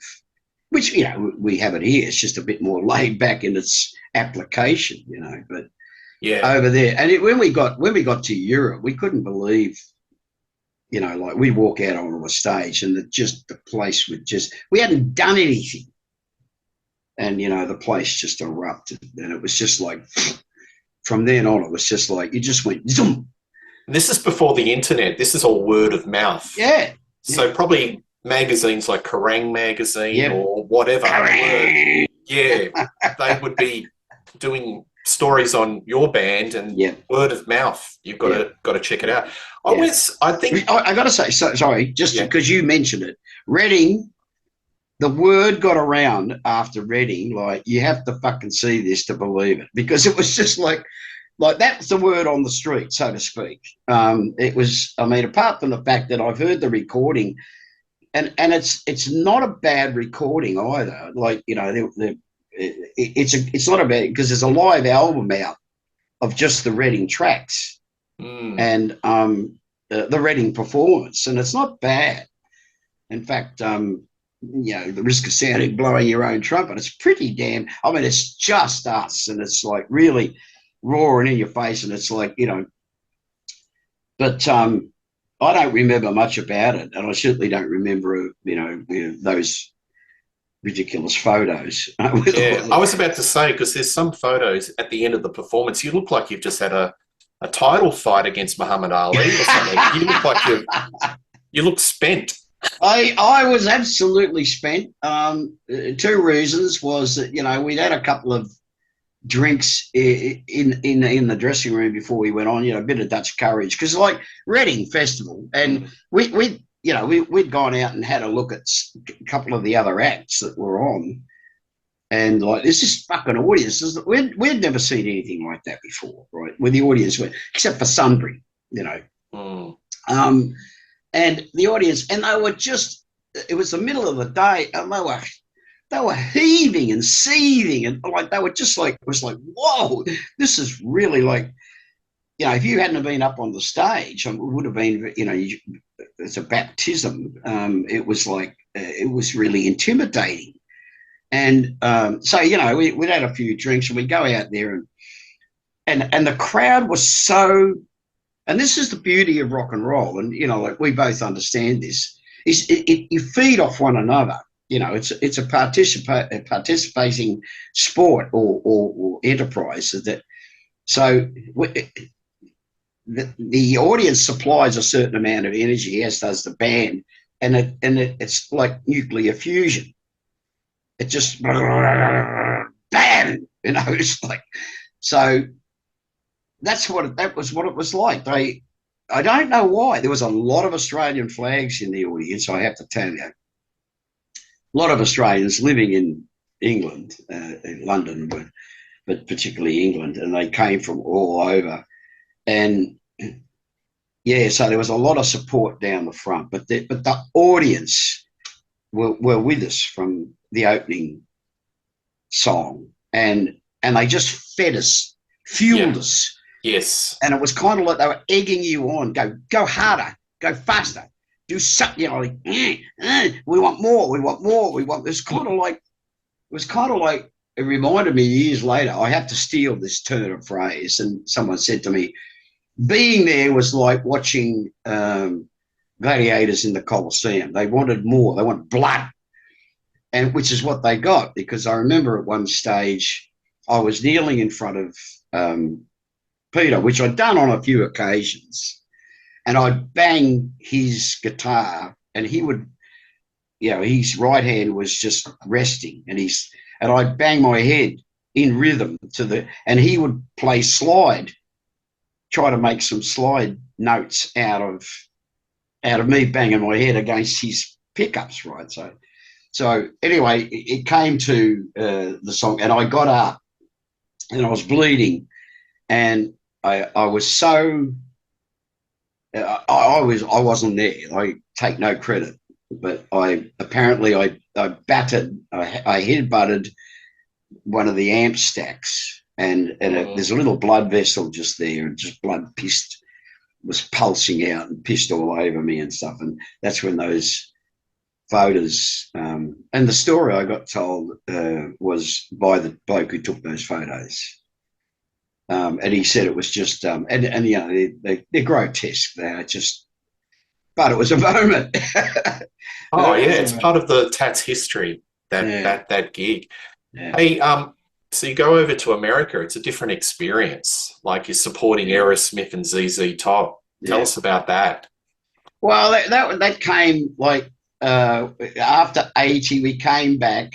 B: which, you know, we have it here. It's just a bit more laid back in its application, you know. But over there, and when we got to Europe, we couldn't believe, you know, like we'd walk out onto a stage, and the place would we hadn't done anything, and, you know, the place just erupted, and it was just like, from then on, it was just like, you just went zoom.
A: This is before the internet. This is all word of mouth.
B: Yeah.
A: So probably magazines like Kerrang magazine or whatever. They would be doing stories on your band, and word of mouth. You've got to check it out. I got to say, sorry, just because you mentioned it, Reading. The word got around after Reading, like, you have to fucking see this to believe it, because it was just like that's the word on the street, so to speak. It was, I mean, apart from the fact that I've heard the recording
B: and it's not a bad recording either. Like, you know, it's not a bad, because there's a live album out of just the Reading tracks and the Reading performance, and it's not bad. In fact, you know, the risk of sounding blowing your own trumpet, it's pretty damn. I mean, it's just us, and it's like really roaring in your face, and it's like, you know. But I don't remember much about it, and I certainly don't remember, you know, those ridiculous photos.
A: Yeah, I was about to say, because there's some photos at the end of the performance, you look like you've just had a title fight against Muhammad Ali or something. You look like you look spent.
B: I was absolutely spent. Two reasons was that, you know, we'd had a couple of drinks in the dressing room before we went on, you know, a bit of Dutch courage, because like Reading Festival, and we'd gone out and had a look at a couple of the other acts that were on, and like, this is fucking audiences. We'd never seen anything like that before, right? Where the audience went, except for Sunbury, you know. And the audience, and they were just, it was the middle of the day, and they were heaving and seething, and like, they were just like, it was like, whoa, this is really like, you know, if you hadn't been up on the stage, it would have been, you know, it's a baptism. It was like, it was really intimidating. And so, you know, we'd had a few drinks, and we'd go out there, and the crowd was so, and this is the beauty of rock and roll, and, you know, like, we both understand this, is you feed off one another. You know, it's a participating sport or enterprise. That so the audience supplies a certain amount of energy, as does the band, and it's like nuclear fusion. It just bam, you know, it's like, so that was what it was like. I don't know why. There was a lot of Australian flags in the audience, I have to tell you. A lot of Australians living in England, in London, but particularly England, and they came from all over. And yeah, so there was a lot of support down the front, but the audience were with us from the opening song, and they just fed us, fueled us.
A: Yes. And
B: it was kind of like they were egging you on, go harder, go faster, do something, you know, like, we want more, we want more, we want this. It was kind of like, it reminded me years later, I have to steal this turn of phrase, and someone said to me, being there was like watching gladiators in the Colosseum. They wanted more, they wanted blood, and which is what they got, because I remember at one stage I was kneeling in front of Peter, which I'd done on a few occasions, and I'd bang his guitar, and he would, you know, his right hand was just resting, and I'd bang my head in rhythm and he would play slide, try to make some slide notes out of me banging my head against his pickups, right? So anyway, it came to the song, and I got up, and I was bleeding, and I was so, I wasn't there. I take no credit, but I head-butted one of the amp stacks, and there's a little blood vessel just there, and just blood was pulsing out and pissed all over me and stuff. And that's when those photos, and the story I got told was by the bloke who took those photos. And he said it was just, and you know, they're grotesque. They're just, but it was a moment.
A: Oh yeah, it's part of the Tats history, that gig. Yeah. Hey, so you go over to America, it's a different experience. Like, you're supporting Aerosmith and ZZ Top. Tell us about that.
B: Well, that came like after 80, we came back.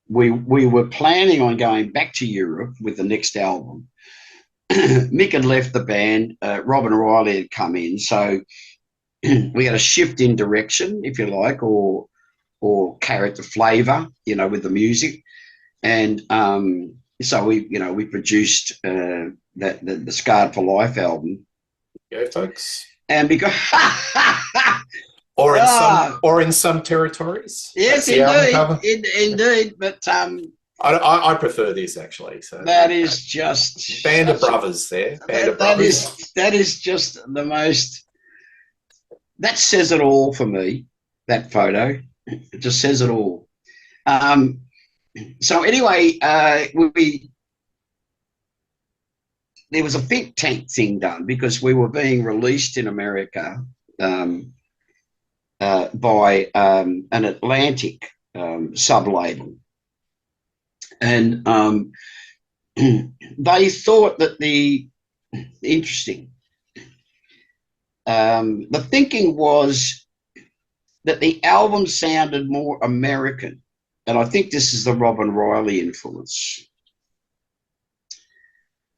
B: We were planning on going back to Europe with the next album. Mick had left the band. Rob and Riley had come in, so we had a shift in direction, if you like, or character flavour, you know, with the music. And so we produced the Scarred for Life album.
A: Yeah, folks.
B: And because
A: or in some territories.
B: yes, indeed. But
A: I prefer this actually. So
B: that is just
A: Band of Brothers there. Band of Brothers.
B: That is just the most. That says it all for me. That photo, it just says it all. So anyway, there was a think tank thing done because we were being released in America by an Atlantic sub-label. And they thought that interesting, the thinking was that the album sounded more American. And I think this is the Robin Riley influence.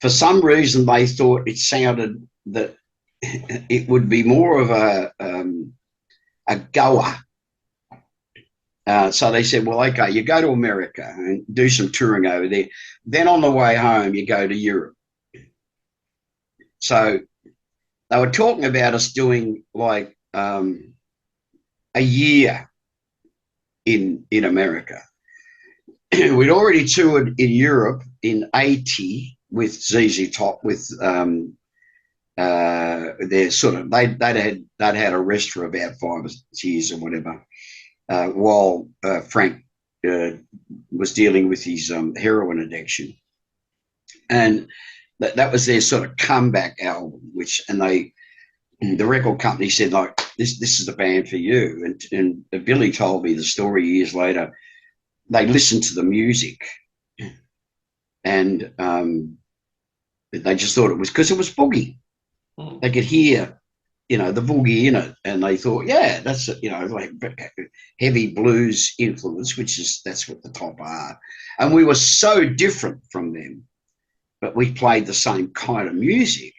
B: For some reason, they thought it sounded that it would be more of a goer. So they said, well, okay, you go to America and do some touring over there. Then on the way home, you go to Europe. So they were talking about us doing like a year in America. We'd already toured in Europe in 80 with ZZ Top, with their sort of they'd had a rest for about 5 or 6 years or whatever, while Frank was dealing with his heroin addiction, and that was their sort of comeback album. The record company said, like, this is the band for you. And Billy told me the story years later. They listened to the music, and they just thought it was because it was boogie. They could hear, the boogie in it, and they thought, yeah, that's like heavy blues influence, that's what the Top are. And we were so different from them, but we played the same kind of music.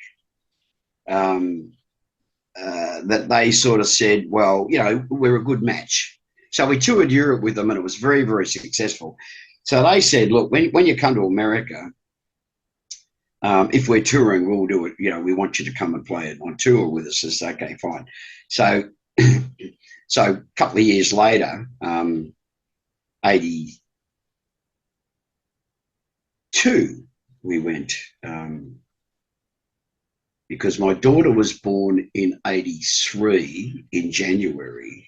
B: That they sort of said, well, we're a good match. So we toured Europe with them, and it was very, very successful. So they said, look, when you come to America, if we're touring, we'll do it. We want you to come and play it on tour with us. It's okay, fine. So a couple of years later, 82, we went, because my daughter was born in 83 in January.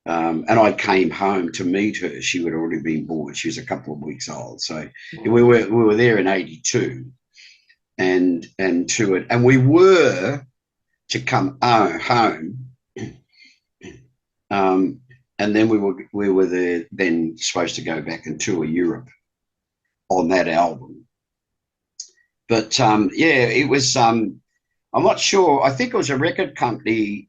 B: And I came home to meet her. She had already been born. She was a couple of weeks old. So we were there in 82 and toured. And we were to come home. And then we were there then supposed to go back and tour Europe on that album. But it was, I'm not sure. I think it was a record company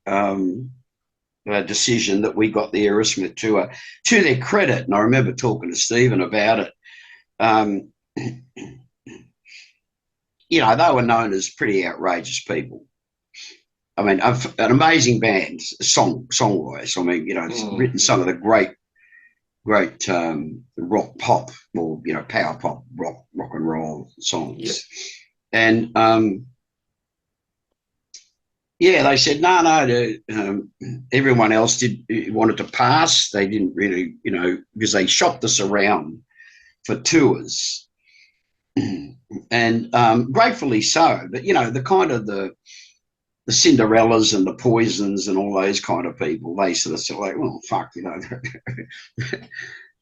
B: decision that we got the Aerosmith tour, to their credit. And I remember talking to Stephen about it. They were known as pretty outrageous people. I mean, an amazing band, song-wise. I mean, it's written some of the great rock pop, or power pop, rock and roll songs. Yeah. And they said no. Everyone else wanted to pass. They didn't really, because they shopped us around for tours, and gratefully so. But the kind of the Cinderellas and the Poisons and all those kind of people, they sort of said, like, well, fuck,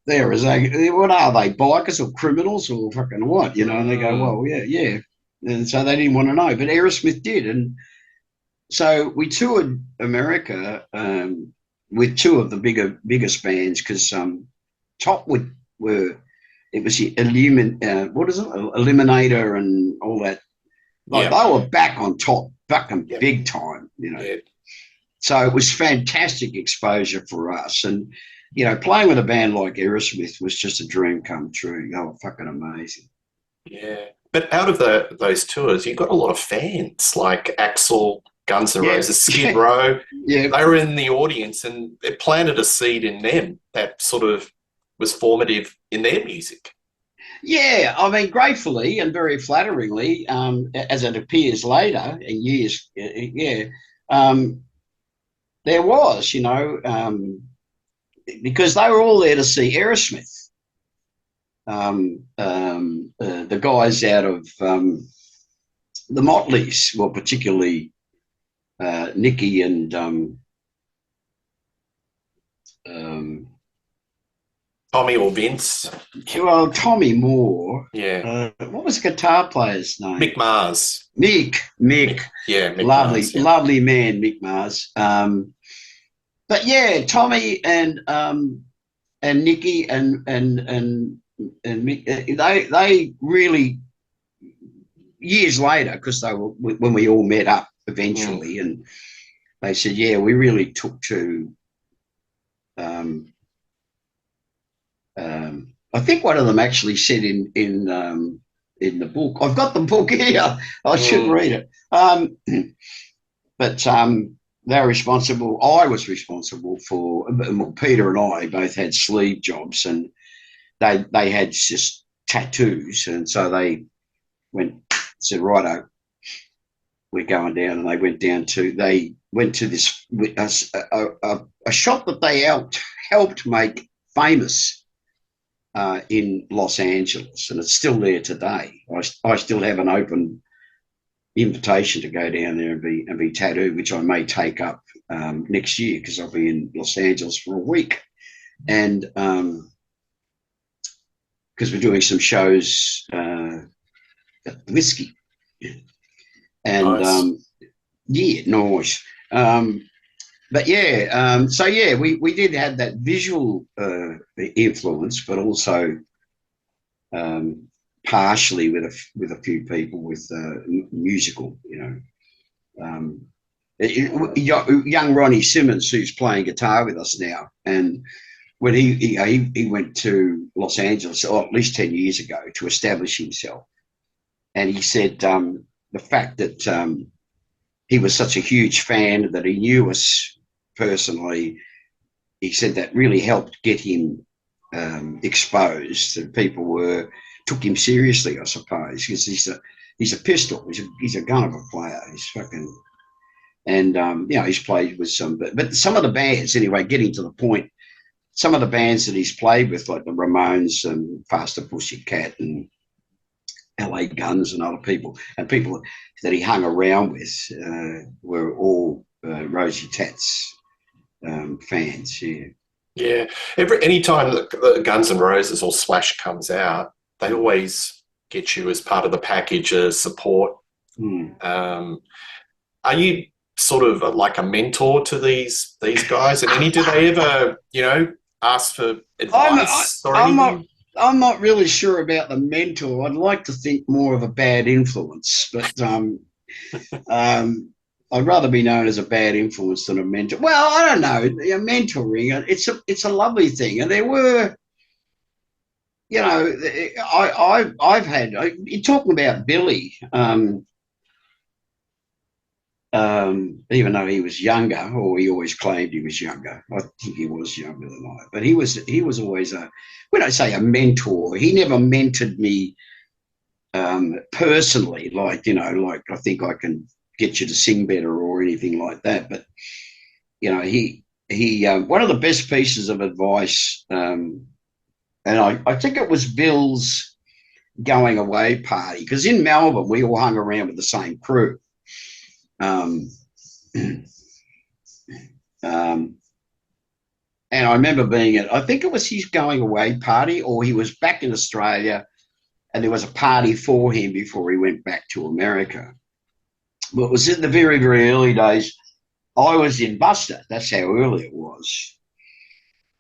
B: there is what are they, bikers or criminals or fucking what, And they go, well, yeah, and so they didn't want to know, but Aerosmith did, and so we toured America with two of the biggest bands, because Top it was the Eliminator and all that. Like, they were back on top, big time, Yeah. So it was fantastic exposure for us, and playing with a band like Aerosmith was just a dream come true. They were fucking amazing.
A: Yeah, but out of those tours, you got a lot of fans like Axl, Guns N' Roses, Skid Row. They were in the audience, and it planted a seed in them that sort of was formative in their music.
B: Yeah, I mean, gratefully and very flatteringly, as it appears later in years, yeah, um, there was, because they were all there to see Aerosmith. The guys out of the Motleys, well, particularly Nicky and um,
A: Tommy or Vince.
B: well, Tommy Moore.
A: Yeah.
B: What was the guitar player's name?
A: Mick Mars.
B: Mick.
A: Yeah, Mick
B: Lovely,
A: Mars. Yeah.
B: lovely man, Mick Mars. But yeah, Tommy and Nicky and Mick, they really years later, because they were when we all met up eventually, and they said, yeah, we really took to. I think one of them actually said in the book. I've got the book here. I should read it. But they're responsible. I was responsible for. Well, Peter and I both had sleeve jobs, and they had just tattoos, and so they said, righto, we're going down, and they went to this a shop that they helped make famous in Los Angeles, and it's still there today. I still have an open invitation to go down there and be tattooed, which I may take up next year because I'll be in Los Angeles for a week, and because we're doing some shows at Whiskey, and
A: Nice.
B: yeah, nice. But yeah, so yeah, we did have that visual influence, but also partially with a few people with musical, young Ronnie Simmons, who's playing guitar with us now, and when he went to Los Angeles, or at least 10 years ago, to establish himself, and he said the fact that he was such a huge fan that he knew us personally. He said that really helped get him exposed, and people took him seriously, I suppose, because he's a pistol, he's a gun of a player. He's fucking, and he's played with some, but some of the bands anyway. Getting to the point, some of the bands that he's played with, like the Ramones and Faster Pussycat and LA Guns and other people, and people that he hung around with were all Rosie Tats fans. Yeah.
A: Yeah. Anytime the Guns N' Roses or Slash comes out, they always get you as part of the package as support. Are you sort of like a mentor to these guys? And do they ever, ask for advice or anything?
B: I'm not really sure about the mentor. I'd like to think more of a bad influence, but I'd rather be known as a bad influence than a mentor. Well, I don't know. Mentoring, it's a lovely thing, and there were, I've had. You're talking about Billy. Even though he was younger, or he always claimed he was younger. I think he was younger than I, but he was always when I say a mentor, he never mentored me personally, like I think I can get you to sing better or anything like that. But he one of the best pieces of advice, and I think it was Bill's going away party, because in Melbourne we all hung around with the same crew. And I remember being I think it was his going away party, or he was back in Australia and there was a party for him before he went back to America. But it was in the very, very early days. I was in Buster. That's how early it was.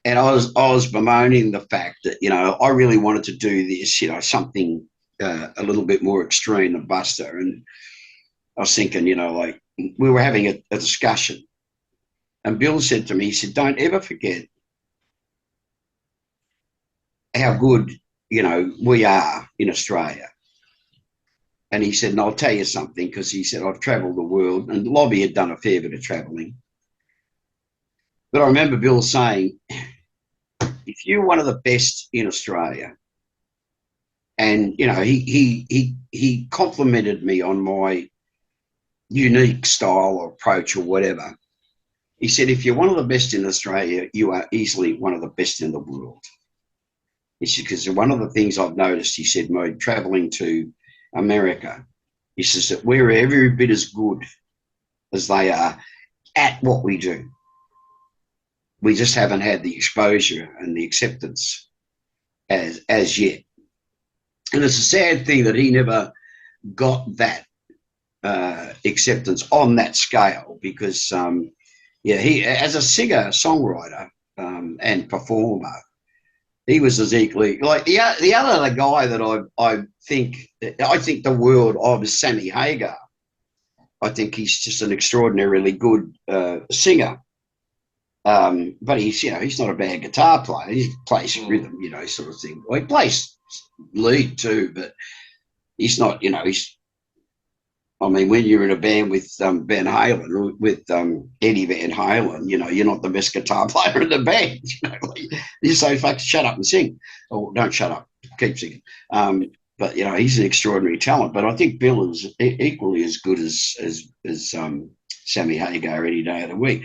B: And I was bemoaning the fact that, I really wanted to do this, something a little bit more extreme than Buster. And I was thinking, like we were having a discussion, and Bill said to me, he said, don't ever forget how good, we are in Australia. And he said, and I'll tell you something, because he said, I've travelled the world, and Lobby had done a fair bit of travelling. But I remember Bill saying, if you're one of the best in Australia, And he complimented me on my unique style or approach or whatever. He said, if you're one of the best in Australia, you are easily one of the best in the world. He said, because one of the things I've noticed, he said, by traveling to America, he says that we're every bit as good as they are at what we do. We just haven't had the exposure and the acceptance as yet. And it's a sad thing that he never got that acceptance on that scale, because he, as a singer, songwriter, and performer, he was as equally like the other guy that I think the world of is Sammy Hagar. I think he's just an extraordinarily good singer, but he's not a bad guitar player. He plays rhythm, sort of thing. Well, he plays lead too, but he's not. I mean, when you're in a band with Van Halen, or with Eddie Van Halen, you're not the best guitar player in the band. You say, "Fuck, shut up and sing," or "Don't shut up, keep singing." But he's an extraordinary talent. But I think Bill is equally as good as Sammy Hagar any day of the week.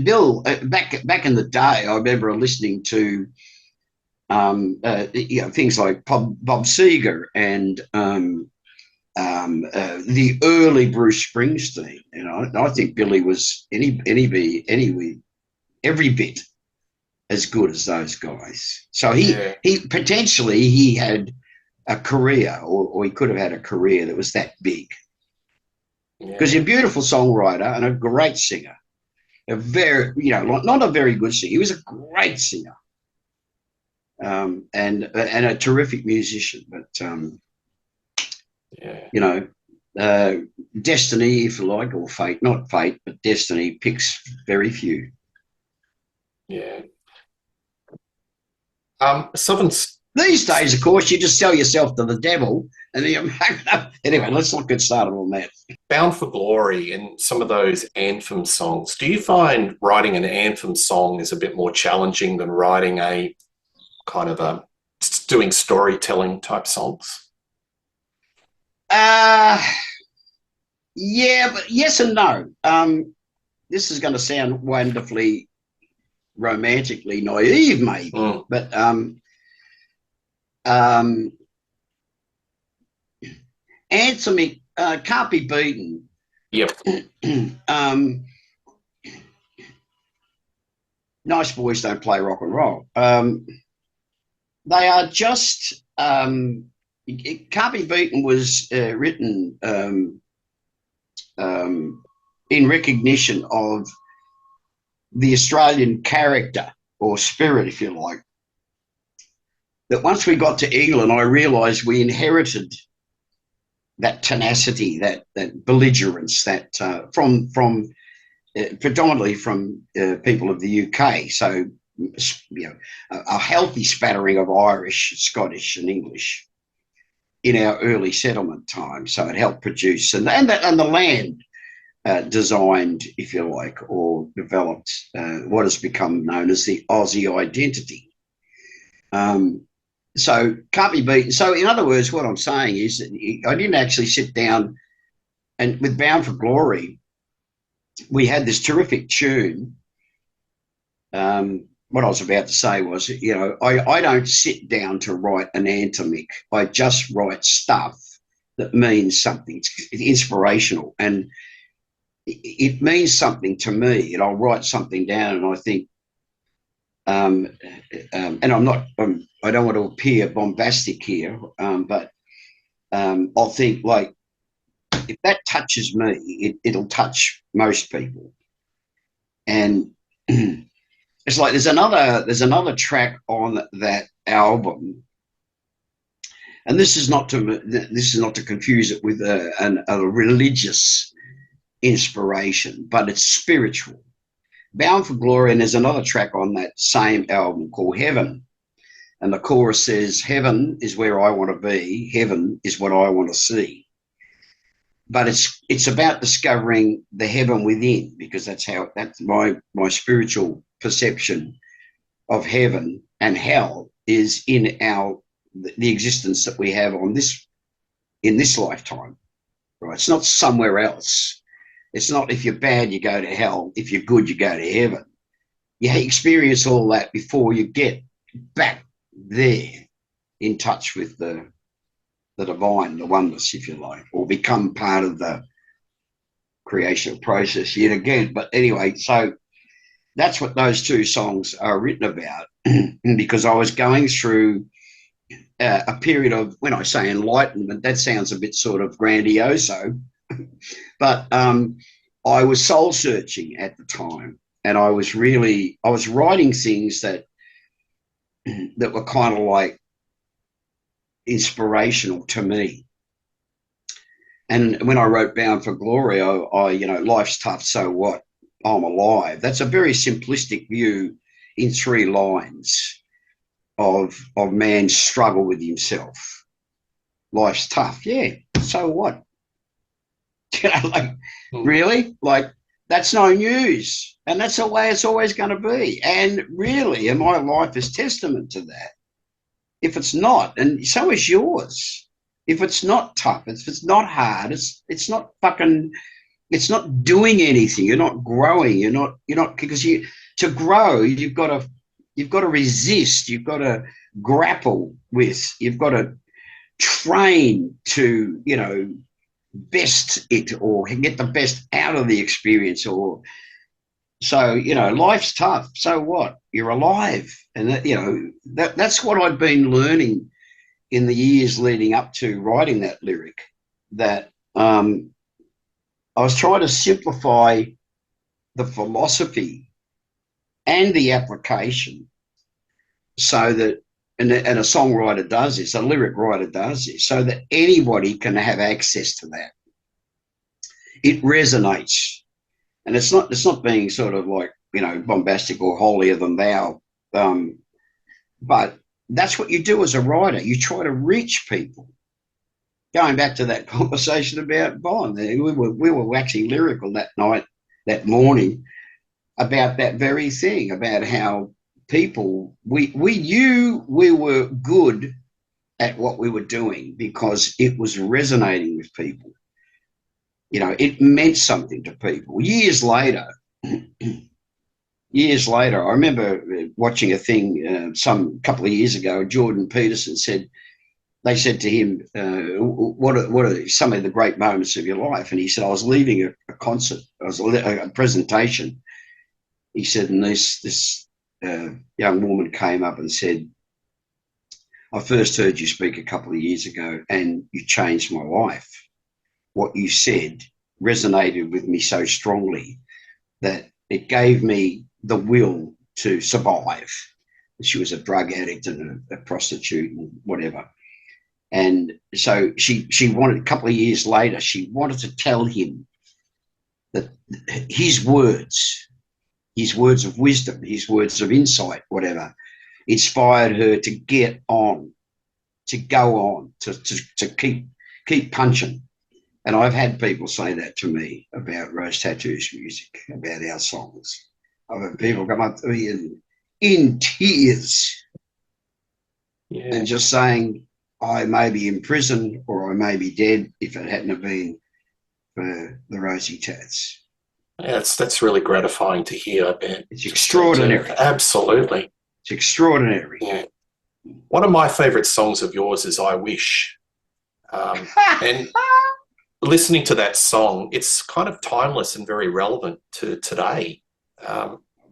B: Bill, back in the day, I remember listening to things like Bob Seger and the early Bruce Springsteen. I think Billy was every bit as good as those guys. So he potentially had a career, or he could have had a career that was that big. Because he's a beautiful songwriter and a great singer. Not a very good singer. He was a great singer, and a terrific musician. But destiny, if you like, or fate, not fate, but destiny picks very few.
A: Yeah.
B: These days, of course, you just sell yourself to the devil, and then anyway, let's not get started on that.
A: Bound for Glory and some of those anthem songs. Do you find writing an anthem song is a bit more challenging than writing a kind of doing storytelling type songs?
B: Yeah, but yes and no. This is going to sound wonderfully romantically naive, maybe, but anthemic can't be beaten.
A: Yep.
B: Nice boys don't play rock and roll. They are just it can't be beaten was written in recognition of the Australian character or spirit, if you like. That once we got to England, I realised we inherited that tenacity, that belligerence, that from predominantly from people of the UK. So a healthy spattering of Irish, Scottish, and English in our early settlement time. So it helped produce and the land designed, if you like, or developed what has become known as the Aussie identity. So can't be beaten. So in other words, what I'm saying is that I didn't actually sit down and with Bound for Glory, we had this terrific tune. What I was about to say was, I don't sit down to write an anthemic. I just write stuff that means something. It's inspirational and it means something to me, and I'll write something down and I think, and I don't want to appear bombastic here, but I'll think like, if that touches me, it'll touch most people. And it's like there's another track on that album, and this is not to confuse it with a religious inspiration, but it's spiritual. Bound for Glory, and there's another track on that same album called Heaven. And the chorus says, heaven is where I want to be. Heaven is what I want to see. But it's about discovering the heaven within, because that's my spiritual perception of heaven and hell is in our the existence that we have on this in this lifetime, right? It's not somewhere else. It's not if you're bad, you go to hell. If you're good, you go to heaven. You experience all that before you get back there in touch with the divine, the oneness, if you like, or become part of the creational process yet again. But anyway, so that's what those two songs are written about, because I was going through a period of, when I say enlightenment, that sounds a bit sort of grandiose, but I was soul searching at the time, and I was writing things that were kind of like inspirational to me. And when I wrote Bound for Glory, I life's tough, so what? I'm alive. That's a very simplistic view in 3 lines of man's struggle with himself. Life's tough, yeah, so what? Really? Like, that's no news. And that's the way it's always going to be. And really, and my life is testament to that. If it's not, and so is yours. If it's not tough, if it's not hard, it's not fucking, it's not doing anything. You're not growing. You're not because to grow, you've got to resist. You've got to grapple with. You've got to train to best it, or get the best out of the experience. Or so life's tough. So what? You're alive, and that's what I've been learning in the years leading up to writing that lyric. That I was trying to simplify the philosophy and the application, so that, and a songwriter does this, a lyric writer does this, so that anybody can have access to that. It resonates, and it's not being sort of like bombastic or holier than thou, but that's what you do as a writer. You try to reach people. Going back to that conversation about Bond, we were waxing lyrical that morning, about that very thing, about how people, we knew we were good at what we were doing because it was resonating with people. It meant something to people. Years later, I remember watching a thing some couple of years ago. Jordan Peterson said, they said to him, what are some of the great moments of your life? And he said, I was leaving a concert, a presentation. He said, and this young woman came up and said, I first heard you speak a couple of years ago and you changed my life. What you said resonated with me so strongly that it gave me the will to survive. She was a drug addict and a prostitute and whatever. And so she wanted, a couple of years later, she wanted to tell him that his words of wisdom, his words of insight, whatever, inspired her to get on, to go on, to keep punching. And I've had people say that to me about Rose Tattoo's music, about our songs. I've had people come up to me in tears, and just saying, I may be in prison or I may be dead if it hadn't have been for the rosy tats.
A: Yeah, that's really gratifying to hear, Ben.
B: It's extraordinary.
A: Absolutely.
B: It's extraordinary.
A: Yeah. One of my favourite songs of yours is I Wish. And listening to that song, it's kind of timeless and very relevant to today.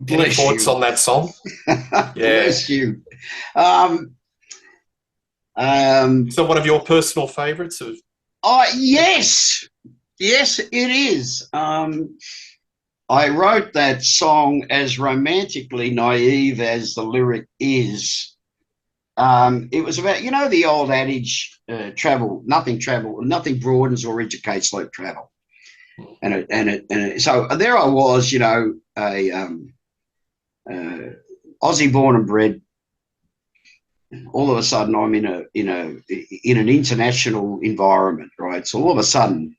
A: Any thoughts on that song? Yeah.
B: Bless you.
A: So one of your personal favourites?
B: Yes, it is. I wrote that song as romantically naive as the lyric is. It was about, the old adage, nothing broadens or educates like travel. And so there I was, Aussie born and bred. All of a sudden I'm in an international environment, right? So all of a sudden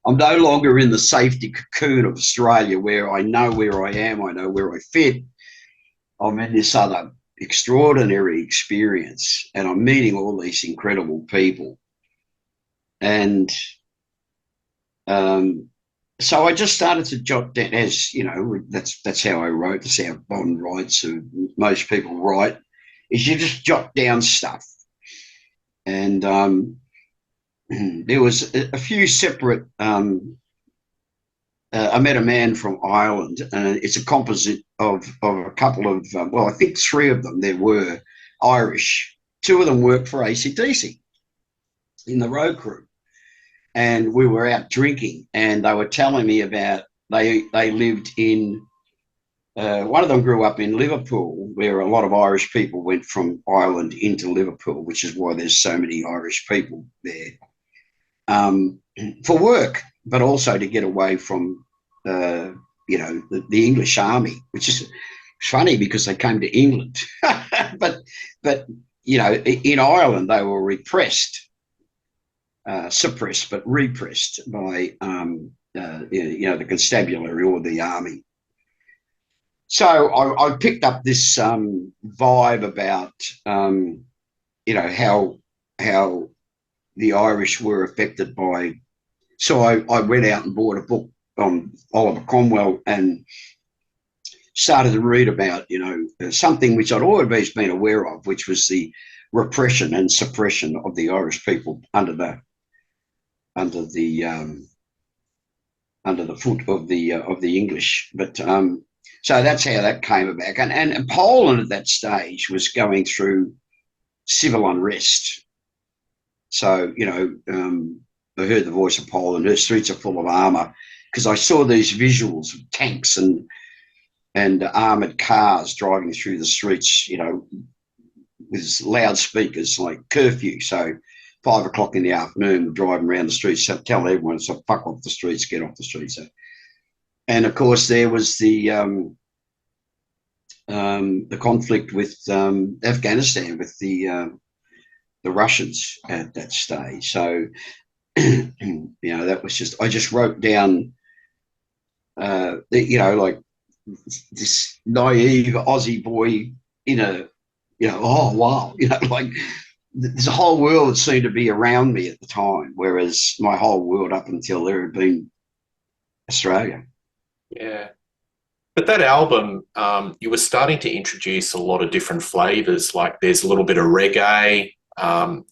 B: I'm no longer in the safety cocoon of Australia, where I know where I am, I know where I fit. I'm in this other extraordinary experience, and I'm meeting all these incredible people. And so I just started to jot down, as you know, that's how I wrote. That's how Bond writes, or most people write, is you just jot down stuff. And there was a few separate. I met a man from Ireland, and it's a composite of a couple of, well, I think three of them there were Irish. Two of them worked for ACDC in the road crew. And we were out drinking, and they were telling me about, they lived in, one of them grew up in Liverpool, where a lot of Irish people went from Ireland into Liverpool, which is why there's so many Irish people there, for work, but also to get away from, you know, the English army, which is funny because they came to England. but, you know, in Ireland, they were repressed. Suppressed but repressed by you know, the constabulary or the army. So I picked up this vibe about you know, how the Irish were affected by. So I went out and bought a book on Oliver Cromwell and started to read about, you know, something which I'd always been aware of, which was the repression and suppression of the Irish people under the foot of the English. But so that's how that came about. And Poland at that stage was going through civil unrest. So, you know, I heard the voice of Poland. Her streets are full of armour, because I saw these visuals of tanks and armoured cars driving through the streets, you know, with loudspeakers like curfew. So 5 o'clock in the afternoon, driving around the streets, so tell everyone, so fuck off the streets, get off the streets. And of course, there was the conflict with Afghanistan, with the Russians at that stage. So, you know, that was just, I just wrote down, you know, like this naive Aussie boy in a, you know, oh, wow, you know, like, there's a whole world that seemed to be around me at the time, whereas my whole world up until there had been Australia.
A: Yeah. But that album, you were starting to introduce a lot of different flavours, like there's a little bit of reggae.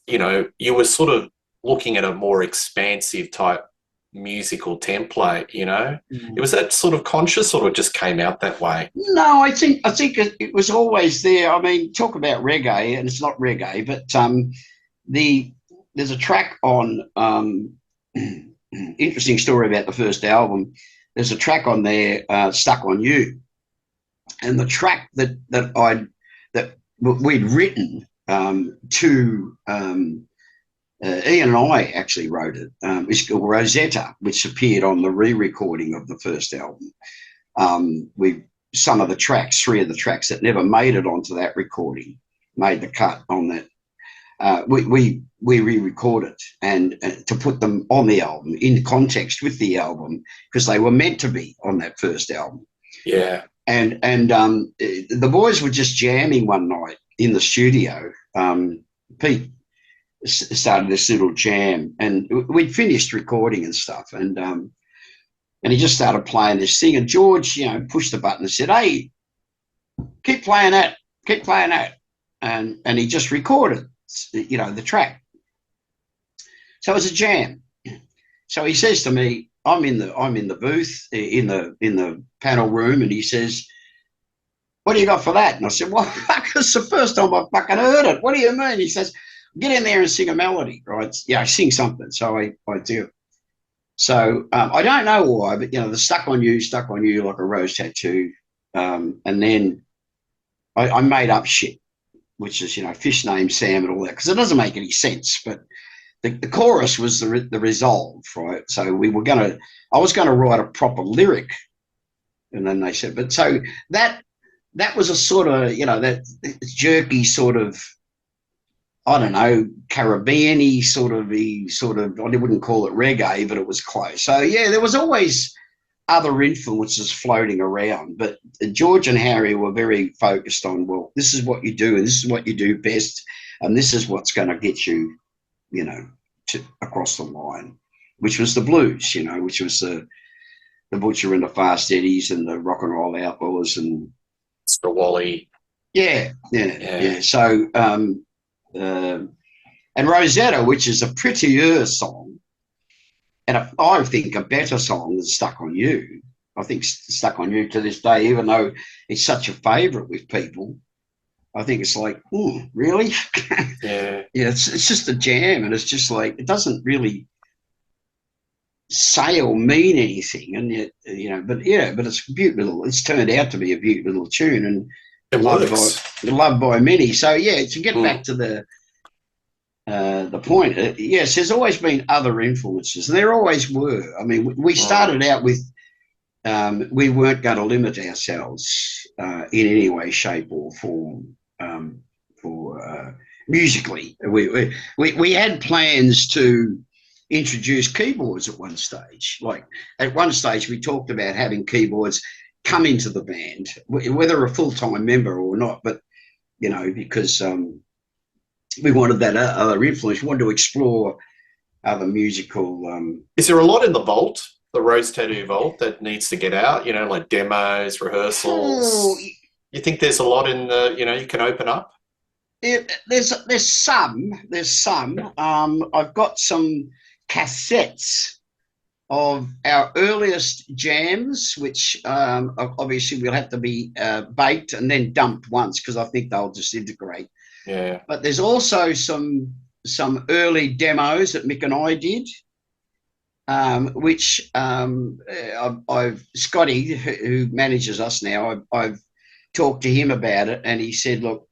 A: You know, you were sort of looking at a more expansive type musical template, you know? It was that sort of conscious, or it just came out that way?
B: No, I think it was always there. I mean, talk about reggae, and it's not reggae, but there's a track on interesting story about the first album. There's a track on there, Stuck on You, and the track that we'd written to Ian and I actually wrote it. It's called Rosetta, which appeared on the re-recording of the first album. Some of the tracks, 3 of the tracks that never made it onto that recording, made the cut on that. We re-recorded and to put them on the album in context with the album, because they were meant to be on that first album.
A: Yeah.
B: And the boys were just jamming one night in the studio. Pete started this little jam, and we'd finished recording and stuff, and he just started playing this thing, and George, you know, pushed the button and said, "Hey, keep playing that, and he just recorded, you know, the track. So it was a jam. So he says to me, I'm in the booth in the panel room, and he says, "What do you got for that?" And I said, "Well, it's the first time I fucking heard it. What do you mean?" He says, "Get in there and sing a melody," right? Yeah, sing something. So I do. So I don't know why, but, you know, the stuck on you like a rose tattoo. And then I made up shit, which is, you know, fish named Sam and all that, because it doesn't make any sense. But the chorus was the resolve, right? So I was going to write a proper lyric. And then they said, but so that was a sort of, you know, that jerky sort of, I don't know, Caribbean-y sort of, I wouldn't call it reggae, but it was close. So, yeah, there was always other influences floating around, but George and Harry were very focused on, well, this is what you do, and this is what you do best, and this is what's going to get you, you know, across the line, which was the blues, you know, which was the Butcher and the Fast Eddies and the Rock and Roll Outlaws and
A: Mr. Wally.
B: Yeah. So, and Rosetta, which is a prettier song, and I think a better song than Stuck on You. I think Stuck on You to this day, even though it's such a favourite with people, I think it's like, oh, really?
A: Yeah.
B: Yeah, it's just a jam, and it's just like, it doesn't really say or mean anything, and yet, you know, but it's beautiful. It's turned out to be a beautiful little tune, and loved by many. So yeah, to get back to the point, yes, there's always been other influences, and there always were. I mean, we started out with we weren't going to limit ourselves in any way, shape, or form for musically. We had plans to introduce keyboards at one stage. Like at one stage, we talked about having keyboards come into the band, whether a full-time member or not, but you know, because we wanted that other influence. We wanted to explore other musical.
A: Is there a lot in the vault, the Rose Tattoo vault, that needs to get out? You know, like demos, rehearsals. You think there's a lot in the, you know, you can open up?
B: There's some. I've got some cassettes of our earliest jams, which obviously will have to be baked and then dumped once, because I think they'll disintegrate.
A: Yeah.
B: But there's also some early demos that Mick and I did, which I've Scotty, who manages us now, I've talked to him about it, and he said, look,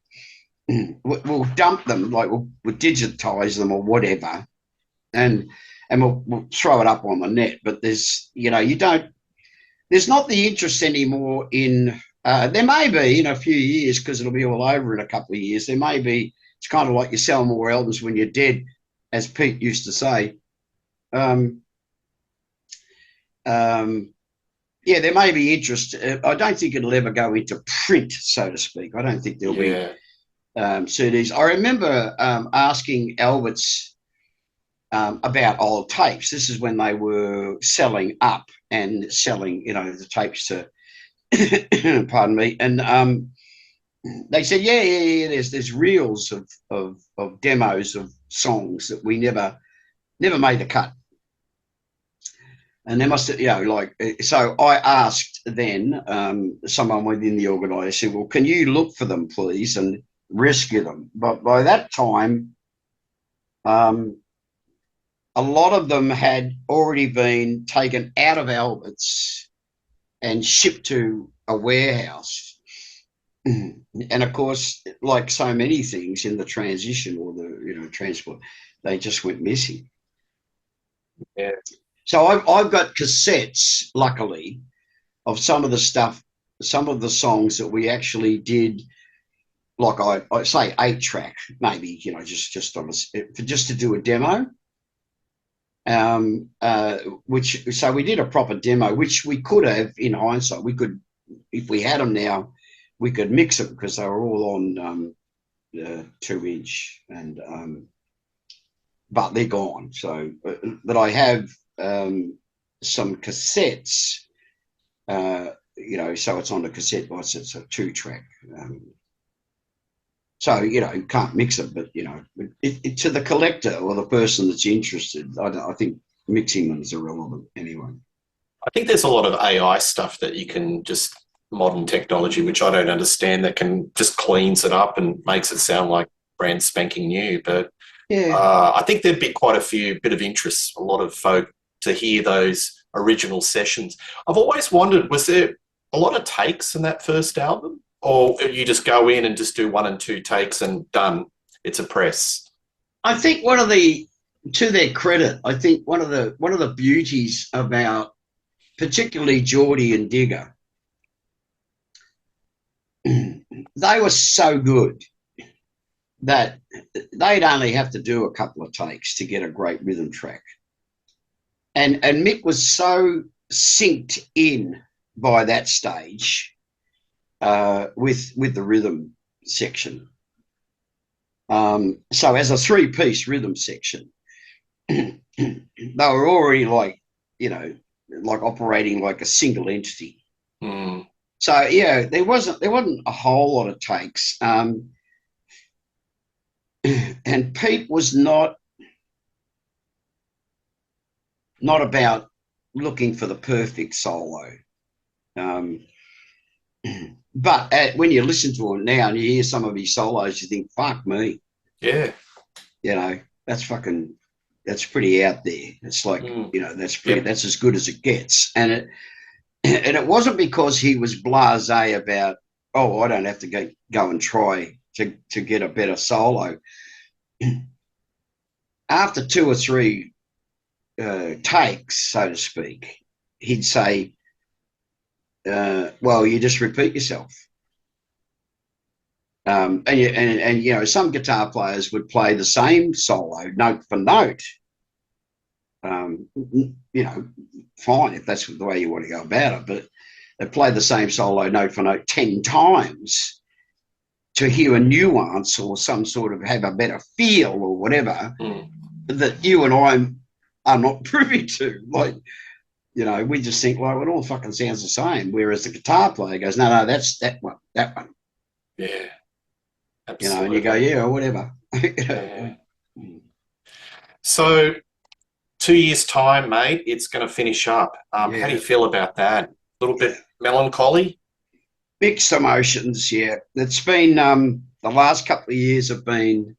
B: we'll dump them, like we'll digitize them or whatever, and we'll throw it up on the net. But there's, you know, there's not the interest anymore in, there may be in a few years, because it'll be all over in a couple of years. There may be, it's kind of like you sell more albums when you're dead, as Pete used to say. Yeah, there may be interest. I don't think it'll ever go into print, so to speak. I don't think there'll be CDs. I remember asking Alberts about old tapes. This is when they were selling up and selling, you know, the tapes to, pardon me, and they said, yeah, there's reels of demos of songs that we never made the cut. And there must have, you know, like, so I asked then someone within the organisation, well, can you look for them, please, and rescue them? But by that time, a lot of them had already been taken out of Albert's and shipped to a warehouse. And of course, like so many things in the transition or the, you know, transport, they just went missing.
A: Yeah.
B: So I've got cassettes, luckily, of some of the stuff, some of the songs that we actually did, like I say 8-track, maybe, you know, just to do a demo. So we did a proper demo, which we could have, in hindsight, we could, if we had them now, we could mix them, because they were all on 2-inch, and but they're gone. So, but I have some cassettes, you know, so it's on the cassette box. It's a 2-track. So, you know, you can't mix it, but, you know, to the collector or the person that's interested, I think mixing them is irrelevant anyway.
A: I think there's a lot of AI stuff that you can just, modern technology, which I don't understand, that can just cleans it up and makes it sound like brand spanking new. But yeah, I think there'd be quite a bit of interest, a lot of folk, to hear those original sessions. I've always wondered, was there a lot of takes in that first album? Or you just go in and just do 1 and 2 takes and done, it's a press?
B: I think to their credit, I think one of the beauties about particularly Geordie and Digger, they were so good that they'd only have to do a couple of takes to get a great rhythm track. And Mick was so synced in by that stage with the rhythm section. So as a 3-piece rhythm section, they were already like, like operating like a single entity.
A: Mm.
B: So yeah, there wasn't a whole lot of takes. And Pete was not about looking for the perfect solo. But when you listen to him now and you hear some of his solos, you think, fuck me.
A: Yeah.
B: That's pretty out there. It's like, that's as good as it gets. And it wasn't because he was blasé about, I don't have to go and try to get a better solo. After 2 or 3 takes, so to speak, he'd say, well, you just repeat yourself. And some guitar players would play the same solo note for note. Fine if that's the way you want to go about it, but they play the same solo note for note 10 times to hear a nuance or some sort of have a better feel or whatever that you and I are not privy to. Like, we just think, well, it all fucking sounds the same. Whereas the guitar player goes, no, that's that one.
A: Yeah. Absolutely.
B: And you go, yeah, whatever.
A: Yeah. So 2 years' time, mate, it's going to finish up. How do you feel about that? A little bit melancholy?
B: Mixed emotions, yeah. It's been, the last couple of years have been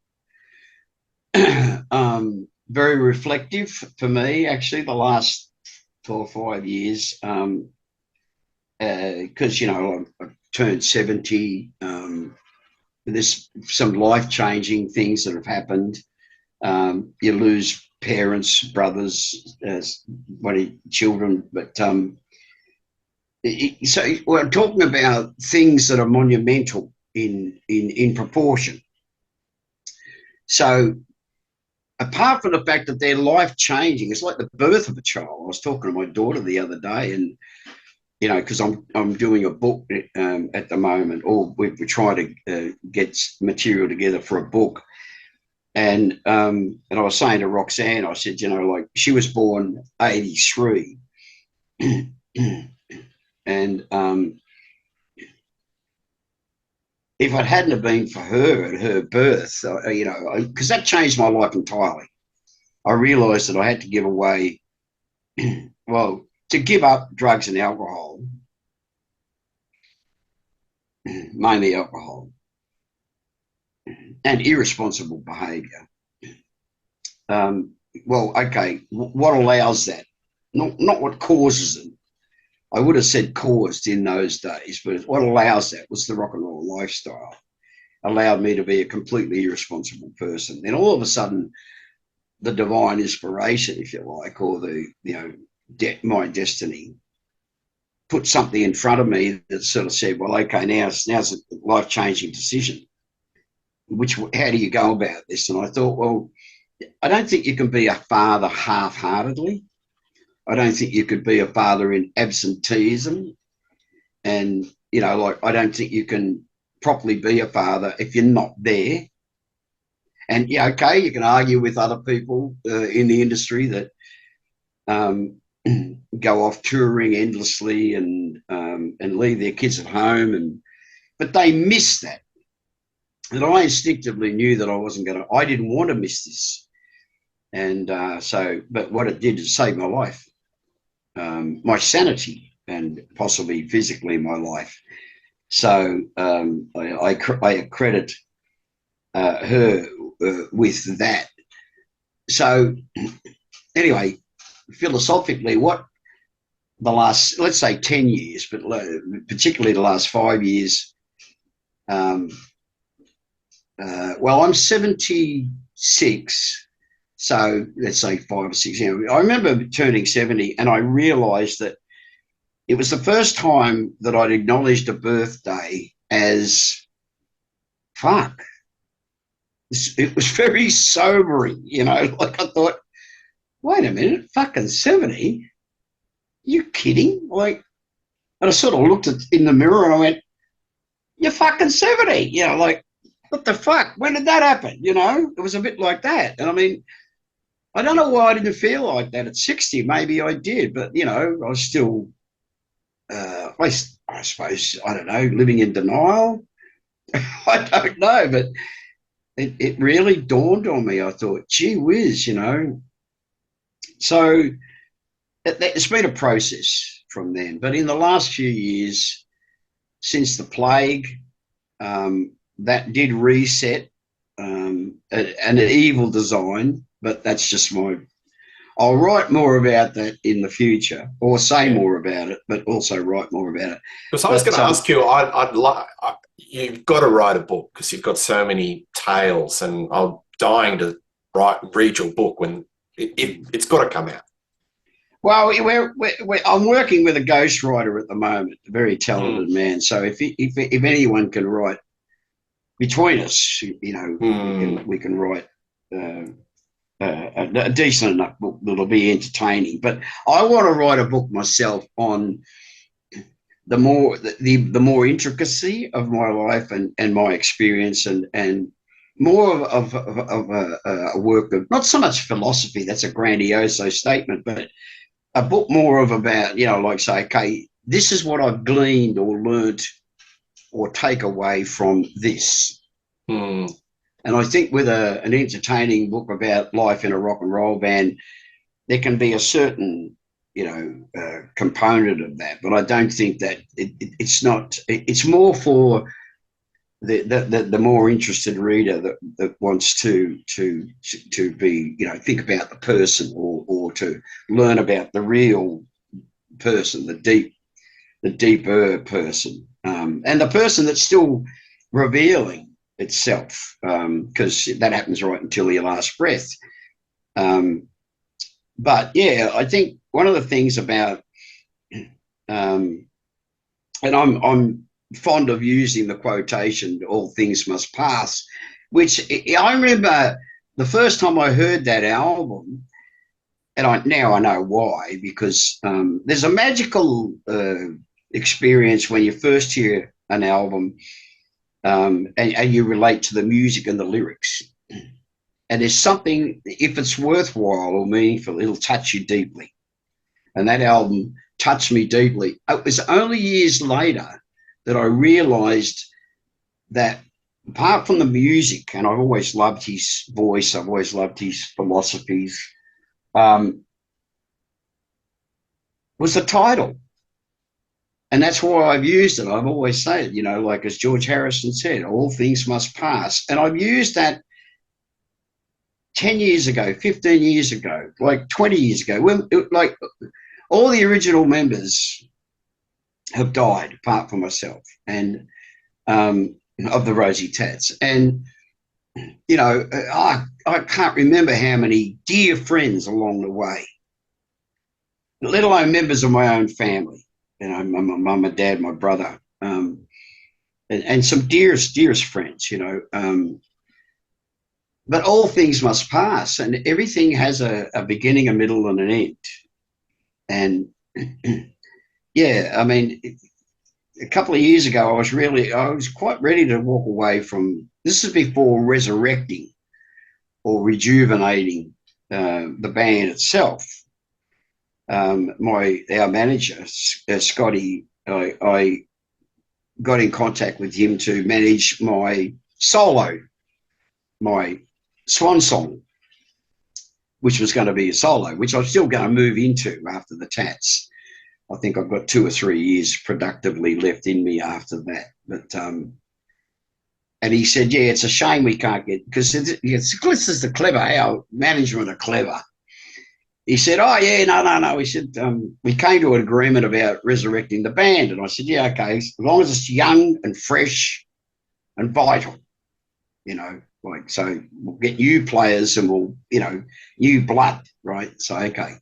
B: very reflective for me, actually, the last 4 or 5 years. Because, I turned 70. There's some life-changing things that have happened. You lose parents, brothers, children, but so we're talking about things that are monumental in proportion. So apart from the fact that they're life-changing, it's like the birth of a child. I was talking to my daughter the other day, and because I'm doing a book at the moment, or we're trying to get material together for a book. And I was saying to Roxanne, I said, like, she was born 83. And if it hadn't have been for her at her birth, because that changed my life entirely. I realised that I had to give away, well, to give up drugs and alcohol, mainly alcohol, and irresponsible behaviour. Well, okay, what allows that? Not what causes it. I would have said caused in those days, but what allows that was the rock and roll lifestyle. Allowed me to be a completely irresponsible person. Then all of a sudden, the divine inspiration, if you like, or my destiny, put something in front of me that sort of said, well, okay, now's a life-changing decision. How do you go about this? And I thought, well, I don't think you can be a father half-heartedly. I don't think you could be a father in absenteeism. And, I don't think you can properly be a father if you're not there. And, yeah, okay, you can argue with other people in the industry that go off touring endlessly and leave their kids at home. But they miss that. And I instinctively knew that I didn't want to miss this. And but what it did is save my life, my sanity, and possibly physically my life. So I credit her with that. So anyway, philosophically, what the last, let's say 10 years, but particularly the last 5 years, well, I'm 76, so let's say 5 or 6 years. I remember turning 70 and I realised that it was the first time that I'd acknowledged a birthday as fuck. It was very sobering, like I thought, wait a minute, fucking 70? You kidding? Like, and I sort of looked in the mirror and I went, you're fucking 70. You know, like, what the fuck? When did that happen? You know, it was a bit like that. And I mean, I don't know why I didn't feel like that at 60. Maybe I did, but, you know, I was still, I suppose, I don't know, living in denial. I don't know, but it really dawned on me. I thought, gee whiz, you know. So it's been a process from then. But in the last few years, since the plague, that did reset an evil design, but that's just I'll write more about that in the future, or say more about it, but also write more about it.
A: Because I was going to ask you, you've got to write a book because you've got so many tales, and I'm dying to read your book when it's got to come out.
B: Well, I'm working with a ghostwriter at the moment, a very talented man. So if anyone can write between us, you know, we can write a decent enough book that'll be entertaining. But I want to write a book myself on the more intricacy of my life and my experience and more of a work of not so much philosophy. That's a grandiose statement, but a book more of about, you know, like say, okay, this is what I've gleaned or learnt or take away from this. And I think with an entertaining book about life in a rock and roll band, there can be a certain, you know, component of that. But I don't think that it's not. It's more for the more interested reader that wants to be, you know, think about the person or to learn about the real person, the deeper person, and the person that's still revealing itself, because that happens right until your last breath. But yeah, I think one of the things about, and I'm fond of using the quotation, all things must pass, which I remember the first time I heard that album, and now I know why, because there's a magical experience when you first hear an album, and you relate to the music and the lyrics. And there's something, if it's worthwhile or meaningful, it'll touch you deeply. And that album touched me deeply. It was only years later that I realised that apart from the music, and I've always loved his voice, I've always loved his philosophies, was the title. And that's why I've used it. I've always said, you know, like as George Harrison said, all things must pass. And I've used that 10 years ago, 15 years ago, like 20 years ago, when like all the original members have died apart from myself and of the Rosy Tats. And, you know, I can't remember how many dear friends along the way, let alone members of my own family, you know, my mum, my dad, my brother, and some dearest friends, you know. But all things must pass, and everything has a beginning, a middle, and an end. And yeah, I mean, a couple of years ago, I was quite ready to walk away from. This is before resurrecting or rejuvenating the band itself. Our manager, Scotty, I got in contact with him to manage my swan song, which was going to be a solo, which I'm still going to move into after the Tats. I think I've got 2 or 3 years productively left in me after that. But and he said, yeah, it's a shame we can't get, because this is the clever, how management are clever. He said, oh, yeah, no. He said, we came to an agreement about resurrecting the band. And I said, yeah, okay, as long as it's young and fresh and vital, you know, like, so we'll get new players and we'll, you know, new blood, right? So, okay.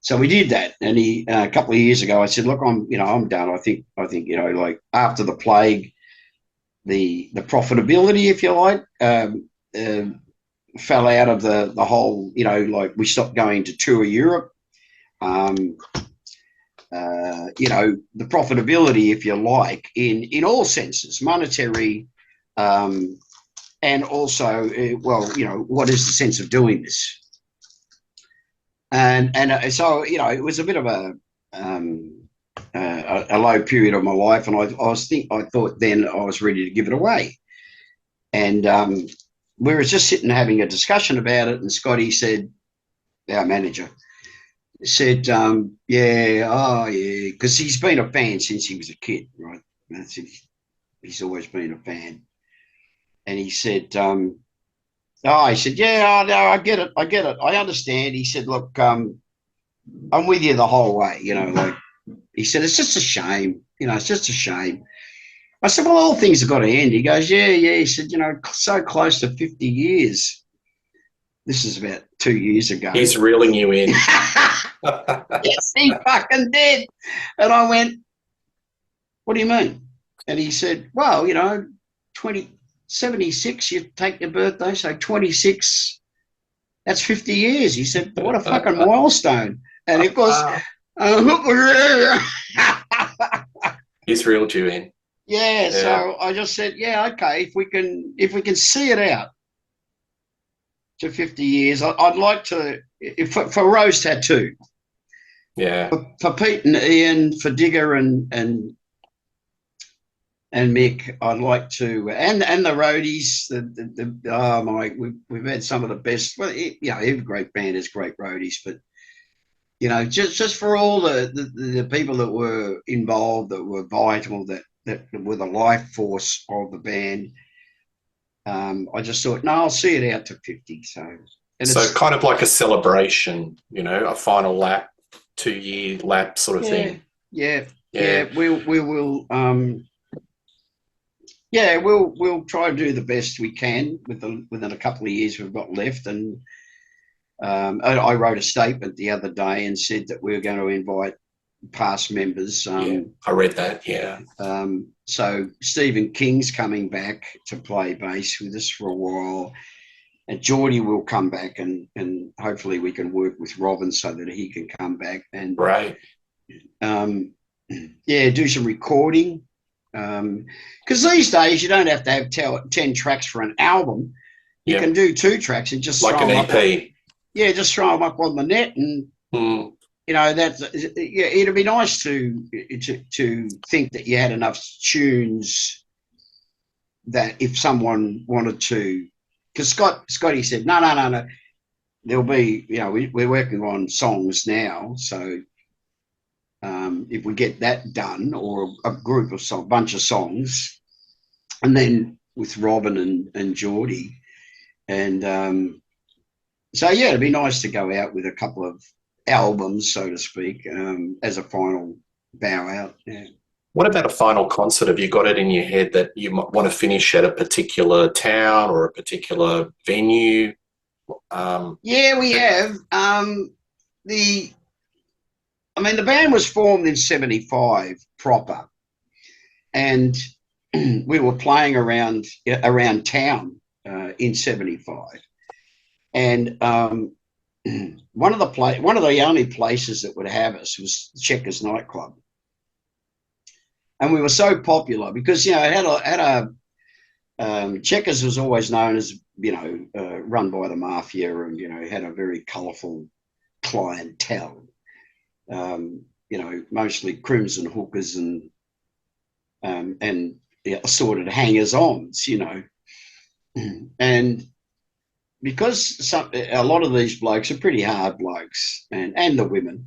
B: So we did that. And he, a couple of years ago, I said, look, I'm done. I think, you know, like after the plague, the profitability, if you like, fell out of the whole, you know, like we stopped going to tour Europe. the profitability, if you like, in all senses, monetary, and also, what is the sense of doing this? And so, it was a bit of a low period of my life, and I thought then I was ready to give it away. And we were just sitting having a discussion about it, and Scotty said, our manager, said, because he's been a fan since he was a kid, right? He's always been a fan. And he said, I said, yeah, no, I get it. I understand. He said, look, I'm with you the whole way, he said, it's just a shame, it's just a shame. I said, well, all things have got to end. He goes, yeah. He said, so close to 50 years. This is about 2 years ago.
A: He's reeling you in.
B: Yes, he fucking did. And I went, what do you mean? And he said, well, 76, you take your birthday, so 26, that's 50 years. He said, what a fucking milestone. And of course,
A: he's reeled you in.
B: Yeah, so I just said, yeah, okay, if we can see it out to 50 years, I'd like to, for Rose Tattoo.
A: Yeah.
B: For Pete and Ian, for Digger and Mick, I'd like to, and the roadies. We've had some of the best. Well, every great band has great roadies, but just for all the people that were involved, that were vital, that were the life force of the band. I just thought, no, I'll see it out to 50. So
A: kind of like a celebration, a final lap, 2-year lap sort of thing.
B: Yeah. We will. We'll try to do the best we can within a couple of years we've got left. And I wrote a statement the other day and said that we were going to invite past members.
A: I read that, yeah.
B: So Stephen King's coming back to play bass with us for a while. And Geordie will come back, and hopefully we can work with Robin so that he can come back. And
A: right.
B: Do some recording. Because these days you don't have to have 10 tracks for an album. You can do 2 tracks and just
A: like an EP.
B: Just throw them up on the net, and it'd be nice to think that you had enough tunes that if someone wanted to, because Scotty said no, there'll be, we're working on songs now, so. If we get that done, or a bunch of songs, and then with Robin and Geordie, and it'd be nice to go out with a couple of albums, so to speak, as a final bow out. Yeah.
A: What about a final concert? Have you got it in your head that you might want to finish at a particular town or a particular venue?
B: We have. The band was formed in 75 proper, and we were playing around town in 75. And one of the only places that would have us was Checkers nightclub. And we were so popular because, Checkers was always known as, run by the mafia, and, had a very colourful clientele. Mostly crimson hookers and assorted hangers-ons, and because a lot of these blokes are pretty hard blokes, and the women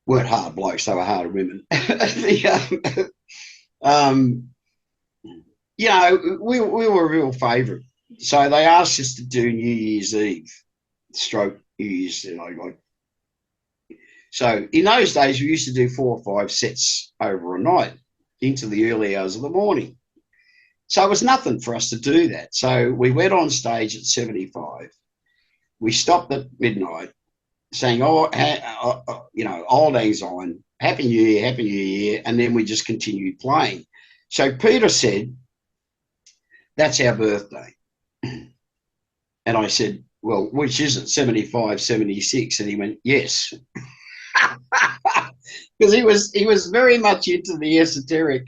B: weren't hard blokes; they were hard women. We were a real favourite, so they asked us to do New Year's Eve, stroke New Year's, So in those days, we used to do 4 or 5 sets over a night into the early hours of the morning. So it was nothing for us to do that. So we went on stage at 75. We stopped at midnight saying, Auld Lang Syne, Happy New Year, Happy New Year. And then we just continued playing. So Peter said, that's our birthday. And I said, well, which is it, 75, 76? And he went, yes. because he was very much into the esoteric,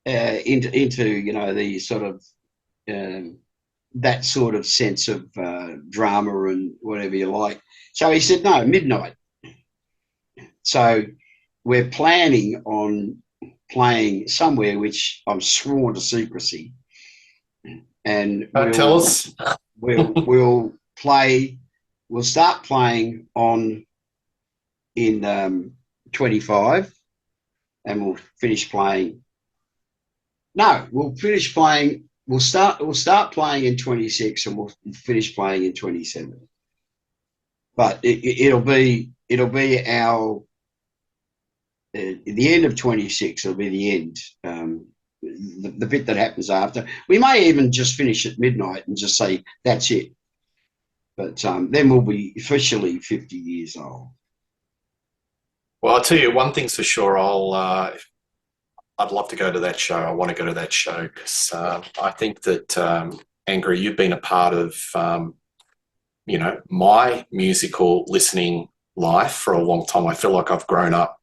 B: into you know, the sort of that sort of sense of drama and whatever you like. So he said, no, midnight. So we're planning on playing somewhere which I'm sworn to secrecy, and
A: Tell us.
B: we'll play. We'll start playing in 25, and we'll finish playing. No, we'll finish playing. We'll start playing in 26, and we'll finish playing in 27. But it'll be our the end of 26. It'll be the end. The bit that happens after. We may even just finish at midnight and just say that's it. But then we'll be officially 50 years old.
A: Well, I'll tell you one thing's for sure. I'd love to go to that show. I want to go to that show because I think that, Angry, you've been a part of, you know, my musical listening life for a long time. I feel like I've grown up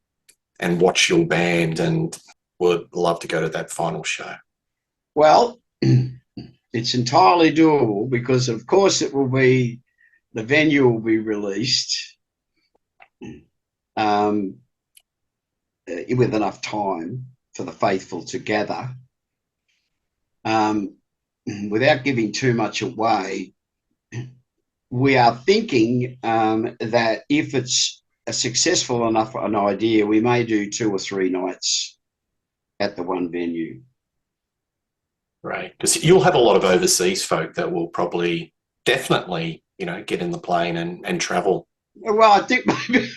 A: and watched your band and would love to go to that final show.
B: Well, it's entirely doable because, of course, the venue will be released with enough time for the faithful to gather. Without giving too much away, we are thinking that if it's a successful enough an idea, we may do 2 or 3 nights at the one venue.
A: Right, because you'll have a lot of overseas folk that will probably definitely, you know, get in the plane and travel.
B: Well, I think maybe.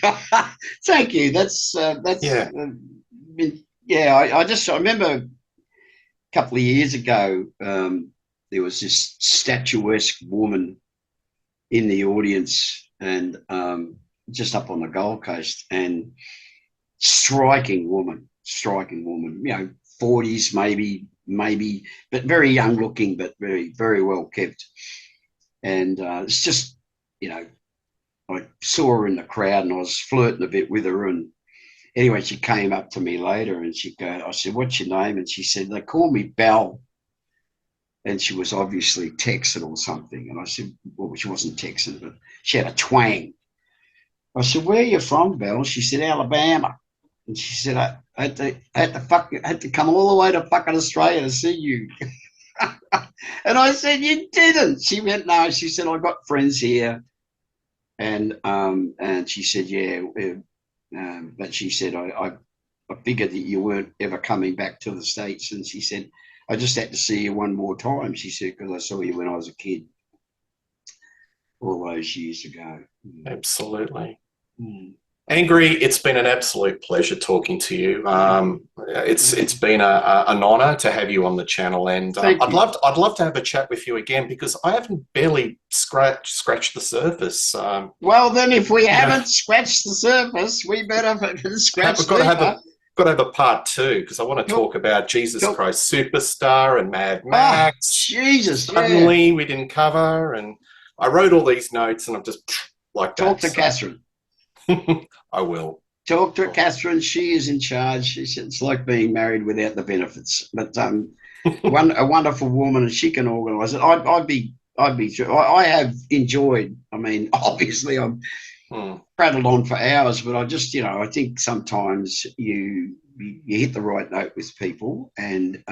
B: Thank you. That's
A: yeah.
B: I remember a couple of years ago, there was this statuesque woman in the audience, and just up on the Gold Coast, and striking woman, you know, 40s maybe, but very young looking, but very, very well kept. And it's just, you know, I saw her in the crowd and I was flirting a bit with her. And anyway, she came up to me later and I said, what's your name? And she said, they call me Belle. And she was obviously Texan or something. And I said, well, she wasn't Texan, but she had a twang. I said, where are you from, Belle? She said, Alabama. And she said, I had to come all the way to fucking Australia to see you. And I said, you didn't. She went, no. She said, I got friends here. And she said, yeah. But she said, I figured that you weren't ever coming back to the States. And she said, I just had to see you one more time. She said, because I saw you when I was a kid all those years ago.
A: Absolutely.
B: Mm.
A: Angry, it's been an absolute pleasure talking to you. It's been an honour to have you on the channel, and I'd love to have a chat with you again because I haven't barely scratched the surface.
B: Well, then, if we haven't scratched the surface, we better scratch.
A: We've got to have a part 2 because I want to talk about Jesus Christ Superstar and Mad Max.
B: Jesus,
A: suddenly we didn't cover, and I wrote all these notes, and I'm just like that.
B: Talk to Catherine.
A: I will.
B: Talk to Catherine. She is in charge. She said it's like being married without the benefits. But a wonderful woman, and she can organise it. I have enjoyed. I mean, obviously, I'm prattled on for hours, but I just, you know, I think sometimes you hit the right note with people, and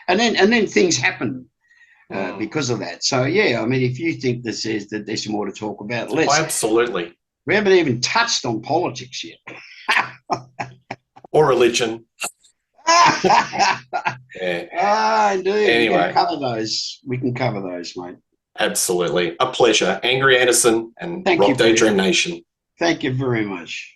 B: then things happen. Because of that. So yeah, I mean, if you think there's more to talk about, let's.
A: Absolutely.
B: We haven't even touched on politics yet.
A: Or religion.
B: Yeah. Indeed.
A: Anyway.
B: We can cover those, mate.
A: Absolutely. A pleasure. Angry Anderson and Rock Daydream Nation.
B: Thank you very much.